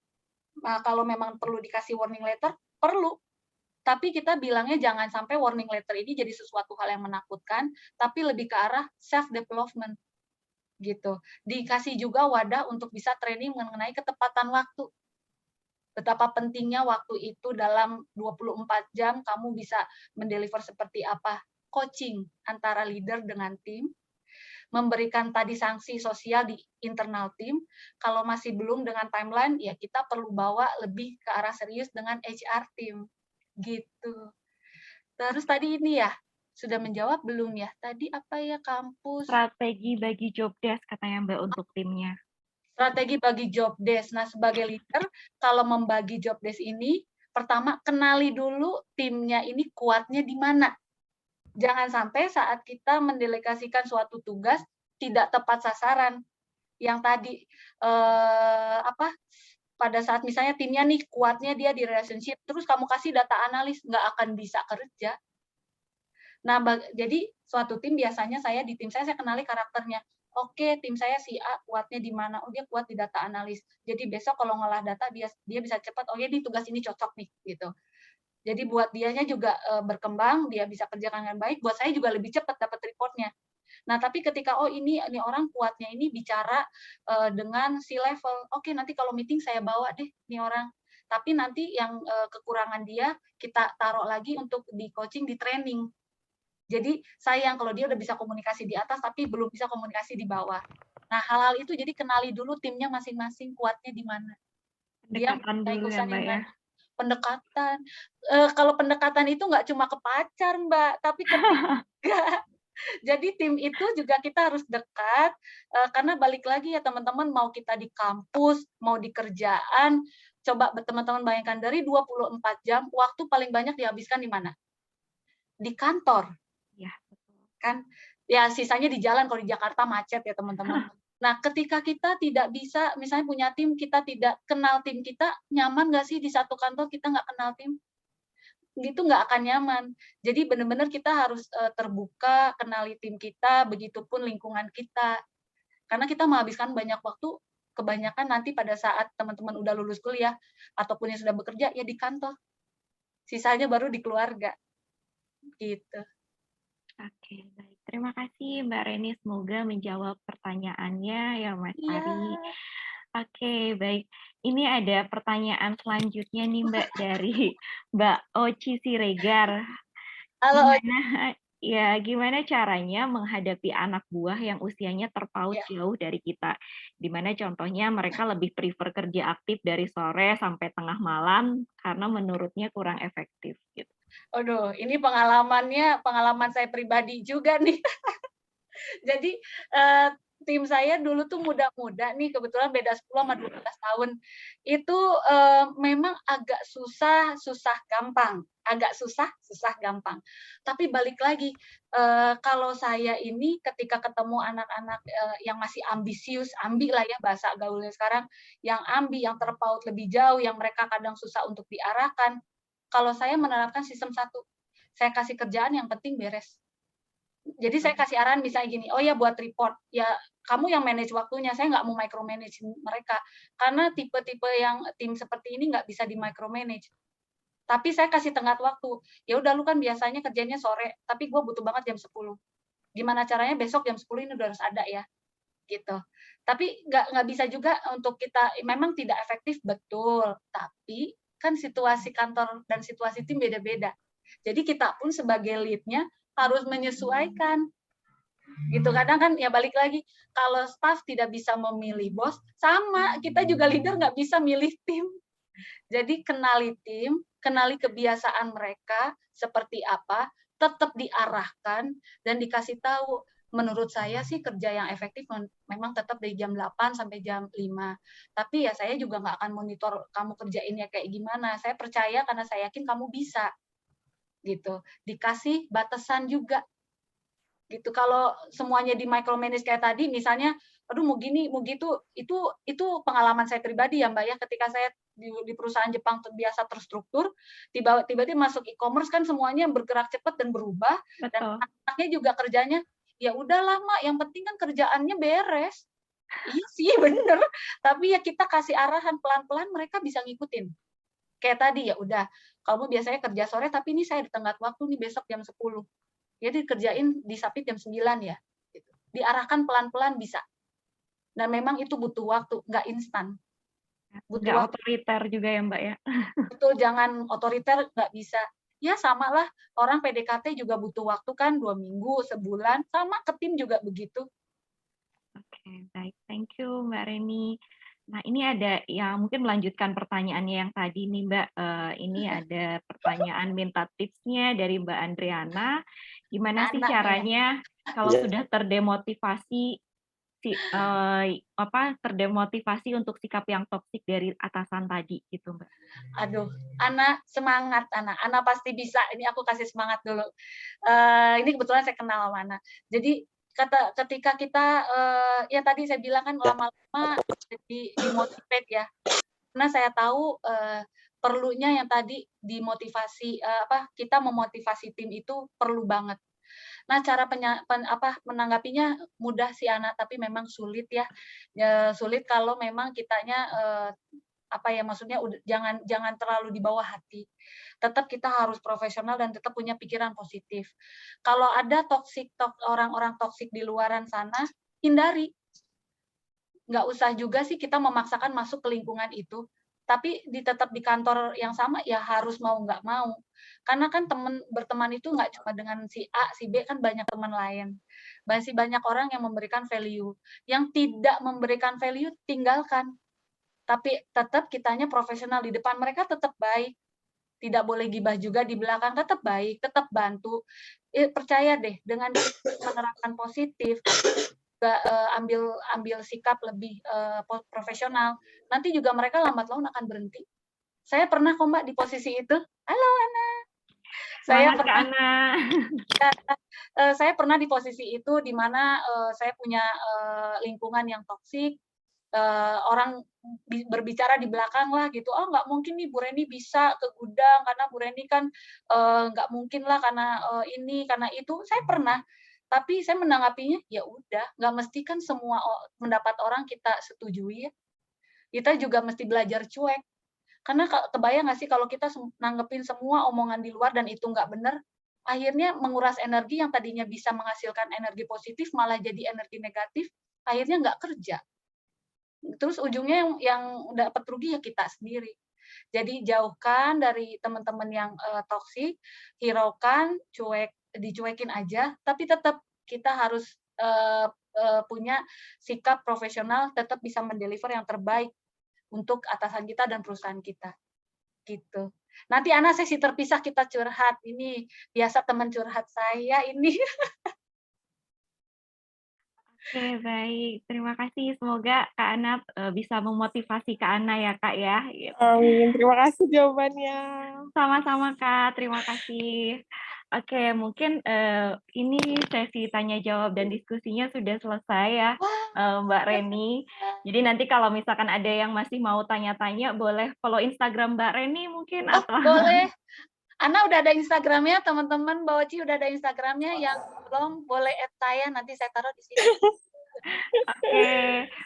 kalau memang perlu dikasih warning letter, perlu. Tapi kita bilangnya jangan sampai warning letter ini jadi sesuatu hal yang menakutkan, tapi lebih ke arah self development gitu. Dikasih juga wadah untuk bisa training mengenai ketepatan waktu. Betapa pentingnya waktu itu dalam 24 jam kamu bisa mendeliver seperti apa. Coaching antara leader dengan tim, memberikan tadi sanksi sosial di internal tim. Kalau masih belum dengan timeline, ya kita perlu bawa lebih ke arah serius dengan HR tim. Gitu. Terus tadi ini ya, sudah menjawab belum ya? Tadi apa ya, kampus Strategi bagi job desk katanya Mbak untuk timnya. strategi bagi job desk. Nah, sebagai leader, kalau membagi job desk ini, pertama kenali dulu timnya ini kuatnya di mana. Jangan sampai saat kita mendelegasikan suatu tugas tidak tepat sasaran. Yang tadi pada saat misalnya timnya nih kuatnya dia di relationship, terus kamu kasih data analis nggak akan bisa kerja. Nah, jadi suatu tim biasanya di tim saya kenali karakternya. Oke, tim saya si A kuatnya di mana? Oh, dia kuat di data analis. Jadi besok kalau ngolah data dia bisa cepat. Oh ya, ini tugas ini cocok nih gitu. Jadi buat dianya juga berkembang, dia bisa kerjakan dengan baik. Buat saya juga lebih cepat dapat reportnya. Nah, tapi ketika ini orang kuatnya ini bicara dengan si level. Oke, nanti kalau meeting saya bawa deh nih orang. Tapi nanti yang kekurangan dia kita taruh lagi untuk di coaching, di training. Jadi sayang kalau dia udah bisa komunikasi di atas tapi belum bisa komunikasi di bawah. Nah, hal-hal itu jadi kenali dulu timnya masing-masing kuatnya di mana. Dia Pendekatan kayak dulu ya, urusan Mbak, yang ya? mana. Pendekatan, kalau pendekatan itu nggak cuma ke pacar, Mbak, tapi ke tim juga. Jadi tim itu juga kita harus dekat, karena balik lagi ya teman-teman, mau kita di kampus, mau di kerjaan, Coba teman-teman bayangkan dari 24 jam, waktu paling banyak dihabiskan di mana? Di kantor, Iya, betul. kan? Ya sisanya di jalan kalau di Jakarta macet ya teman-teman. Nah, ketika kita tidak bisa, misalnya punya tim, kita tidak kenal tim kita, nyaman nggak sih di satu kantor kita nggak kenal tim? Itu nggak akan nyaman. Jadi benar-benar kita harus terbuka, kenali tim kita, begitupun lingkungan kita. Karena kita menghabiskan banyak waktu, kebanyakan nanti pada saat teman-teman udah lulus kuliah, ataupun yang sudah bekerja, ya di kantor. Sisanya baru di keluarga, gitu. Oke, baik. Terima kasih Mbak Reni, semoga menjawab pertanyaannya ya Mas Iya. Ari. Oke, baik. Ini ada pertanyaan selanjutnya nih Mbak dari Mbak Oci Siregar. Halo, Gimana ya, gimana caranya menghadapi anak buah yang usianya terpaut ya. jauh dari kita? Di mana contohnya mereka lebih prefer kerja aktif dari sore sampai tengah malam karena menurutnya kurang efektif gitu. Aduh, ini pengalaman saya pribadi juga nih. Jadi, tim saya dulu tuh muda-muda nih, kebetulan beda 10 sama 12 tahun. Itu, memang agak susah, susah gampang. Agak susah, susah gampang. Tapi balik lagi, kalau saya ini ketika ketemu anak-anak, yang masih ambisius, ambi lah ya bahasa gaulnya sekarang, yang ambi, yang terpaut lebih jauh, yang mereka kadang susah untuk diarahkan, kalau saya menerapkan sistem satu, saya kasih kerjaan yang penting beres. Jadi saya kasih arahan misalnya gini, "Oh ya buat report, ya kamu yang manage waktunya, saya nggak mau micromanage mereka." Karena tipe-tipe yang tim seperti ini nggak bisa di-micromanage. Tapi saya kasih tenggat waktu, "Ya udah lu kan biasanya kerjanya sore, tapi gue butuh banget jam 10. Gimana caranya besok jam 10 ini udah harus ada ya." Gitu. Tapi nggak bisa juga untuk kita memang tidak efektif, betul, tapi kan situasi kantor dan situasi tim beda-beda. Jadi kita pun sebagai lead-nya harus menyesuaikan. Gitu, kadang kan ya balik lagi, kalau staff tidak bisa memilih bos, sama, kita juga leader nggak bisa milih tim. Jadi kenali tim, kenali kebiasaan mereka seperti apa, tetap diarahkan dan dikasih tahu. Menurut saya sih kerja yang efektif memang tetap dari jam 8 sampai jam 5. Tapi ya saya juga nggak akan monitor kamu kerjainnya kayak gimana. Saya percaya karena saya yakin kamu bisa. Gitu. Dikasih batasan juga gitu. Kalau semuanya di micromanage kayak tadi, misalnya, aduh mau gini, mau gitu, itu pengalaman saya pribadi ya Mbak ya, ketika saya di perusahaan Jepang biasa terstruktur, tiba-tiba masuk e-commerce kan semuanya bergerak cepat dan berubah, dan Betul. anak-anaknya juga kerjanya, ya udahlah Mak, yang penting kan kerjaannya beres. Iya sih bener, tapi ya kita kasih arahan pelan-pelan mereka bisa ngikutin. Kayak tadi, ya udah, kamu biasanya kerja sore, tapi ini saya di tengah waktu nih besok jam 10. Jadi kerjain di Sapit jam 9 ya, gitu. Diarahkan pelan-pelan bisa. Dan memang itu butuh waktu, nggak instan. Butuh Nggak waktu, otoriter juga ya Mbak ya? betul, jangan otoriter, nggak bisa. Ya samalah, orang PDKT juga butuh waktu kan, 2 minggu, sebulan, sama ke tim juga begitu. Oke, baik. Thank you, Mbak Reni. Nah, ini ada yang mungkin melanjutkan pertanyaannya yang tadi nih, Mbak. Ini ada pertanyaan minta tipsnya dari Mbak Andriana. Gimana sih Anak nih ya. caranya kalau sudah terdemotivasi terdemotivasi untuk sikap yang toksik dari atasan tadi gitu, Mbak? Aduh, anak semangat, anak pasti bisa. Ini aku kasih semangat dulu. Ini kebetulan saya kenal sama Ana. Jadi ketika kita, ya tadi saya bilang kan lama-lama jadi di-motivate ya. Karena saya tahu, perlunya yang tadi dimotivasi, kita memotivasi tim itu perlu banget. Nah, cara menanggapinya mudah sih, Ana, tapi memang sulit ya. Sulit kalau memang kitanya, maksudnya jangan jangan terlalu di bawah hati. Tetap kita harus profesional dan tetap punya pikiran positif. Kalau ada orang-orang toksik di luaran sana, hindari. Nggak usah juga sih kita memaksakan masuk ke lingkungan itu, tapi tetap di kantor yang sama ya harus mau nggak mau. Karena kan berteman itu nggak cuma dengan si A, si B, kan banyak teman lain. Masih banyak orang yang memberikan value. Yang tidak memberikan value tinggalkan. Tapi tetap kitanya profesional, di depan mereka tetap baik. Tidak boleh gibah juga di belakang, tetap baik, tetap bantu. Percaya deh, dengan menerapkan positif, juga ambil sikap lebih profesional, nanti juga mereka lambat laun akan berhenti. Saya pernah kok Mbak di posisi itu. Halo Ana. Saya Semangat Kak pernah Ana. saya pernah di posisi itu di mana, saya punya, lingkungan yang toksik, orang berbicara di belakang lah gitu, "Oh nggak mungkin nih Bu Reni bisa ke gudang, karena Bu Reni kan, nggak mungkin lah karena, ini, karena itu." Saya pernah, tapi saya menanggapinya, ya udah, nggak mesti kan semua pendapat orang kita setujui ya. Kita juga mesti belajar cuek. Karena kebayang nggak sih kalau kita nanggepin semua omongan di luar dan itu nggak bener, akhirnya menguras energi yang tadinya bisa menghasilkan energi positif malah jadi energi negatif, akhirnya nggak kerja. Terus ujungnya yang dapat rugi ya kita sendiri. Jadi jauhkan dari teman-teman yang, toksik, hiraukan, dicuekin aja, tapi tetap kita harus, eee eee, punya sikap profesional, tetap bisa mendeliver yang terbaik untuk atasan kita dan perusahaan kita. Gitu. Nanti Ana sesi terpisah kita curhat, ini biasa teman curhat saya ini. Oke, baik. Terima kasih. Semoga Kak Ana bisa memotivasi Kak Ana ya, Kak ya. Gitu. Amin, terima kasih jawabannya. Sama-sama Kak, terima kasih. Oke, mungkin ini sesi tanya jawab dan diskusinya sudah selesai ya, Mbak Reni. Jadi nanti kalau misalkan ada yang masih mau tanya-tanya, boleh follow Instagram Mbak Reni mungkin Oh, atau boleh. Ana udah ada Instagram-nya, teman-teman, Mbak Oci udah ada Instagram-nya, yang belum boleh add saya, nanti saya taruh di sini. Oke,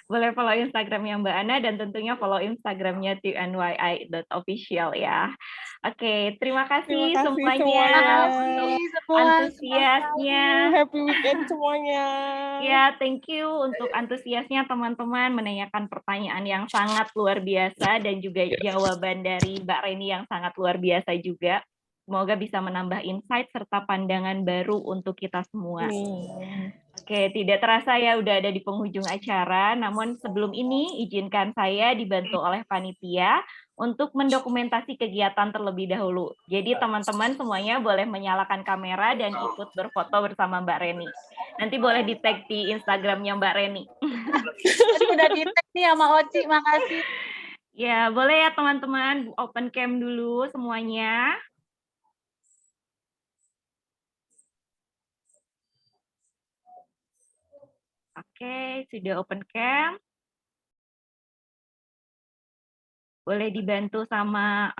boleh follow Instagram-nya Mbak Ana dan tentunya follow Instagram-nya tnyi.official ya. Oke, terima Terima kasih kasih semuanya semuanya. untuk Semua, antusiasnya. Happy weekend semuanya. Ya, thank you untuk antusiasnya teman-teman menanyakan pertanyaan yang sangat luar biasa dan juga jawaban dari Mbak Reni yang sangat luar biasa juga. Semoga bisa menambah insight serta pandangan baru untuk kita semua. Oke, tidak terasa ya udah ada di penghujung acara, namun sebelum ini izinkan saya dibantu oleh panitia untuk mendokumentasi kegiatan terlebih dahulu. Jadi teman-teman semuanya boleh menyalakan kamera dan ikut berfoto bersama Mbak Reni. Nanti boleh di-tag di Instagramnya Mbak Reni. Tadi udah di-tag nih sama Oci, makasih. Ya, boleh ya teman-teman, open cam dulu semuanya. Oke, sudah open cam. Boleh dibantu sama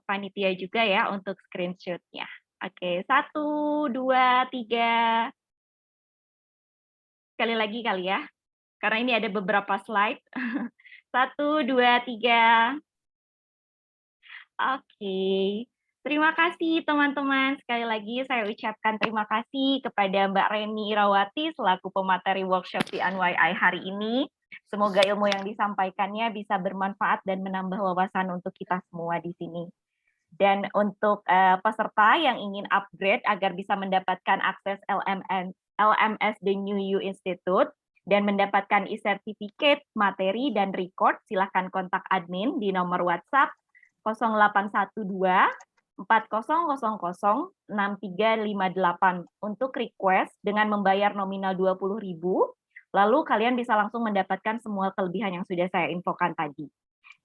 panitia juga ya untuk screenshot-nya. Oke, 1, 2, 3. Sekali lagi kali ya, karena ini ada beberapa slide. 1, 2, 3. Oke, terima kasih teman-teman. Sekali lagi saya ucapkan terima kasih kepada Mbak Reni Irawati selaku pemateri workshop TNYI hari ini. Semoga ilmu yang disampaikannya bisa bermanfaat dan menambah wawasan untuk kita semua di sini. Dan untuk peserta yang ingin upgrade agar bisa mendapatkan akses LMS The New You Institute dan mendapatkan e-certificate, materi, dan record, silahkan kontak admin di nomor WhatsApp 0812 4000 6358 untuk request dengan membayar nominal 20.000, lalu kalian bisa langsung mendapatkan semua kelebihan yang sudah saya infokan tadi.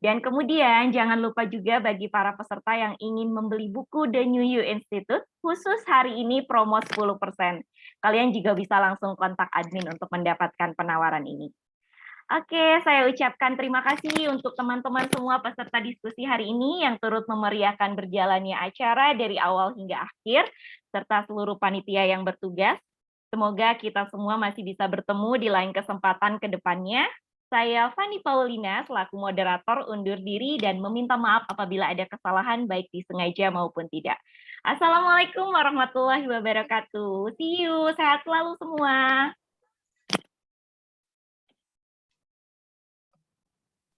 Dan kemudian jangan lupa juga bagi para peserta yang ingin membeli buku The New You Institute, khusus hari ini promo 10%. Kalian juga bisa langsung kontak admin untuk mendapatkan penawaran ini. Oke, saya ucapkan terima kasih untuk teman-teman semua peserta diskusi hari ini yang turut memeriahkan berjalannya acara dari awal hingga akhir, serta seluruh panitia yang bertugas. Semoga kita semua masih bisa bertemu di lain kesempatan ke depannya. Saya Fani Paulina selaku moderator undur diri dan meminta maaf apabila ada kesalahan baik disengaja maupun tidak. Assalamualaikum warahmatullahi wabarakatuh. See you, sehat selalu semua.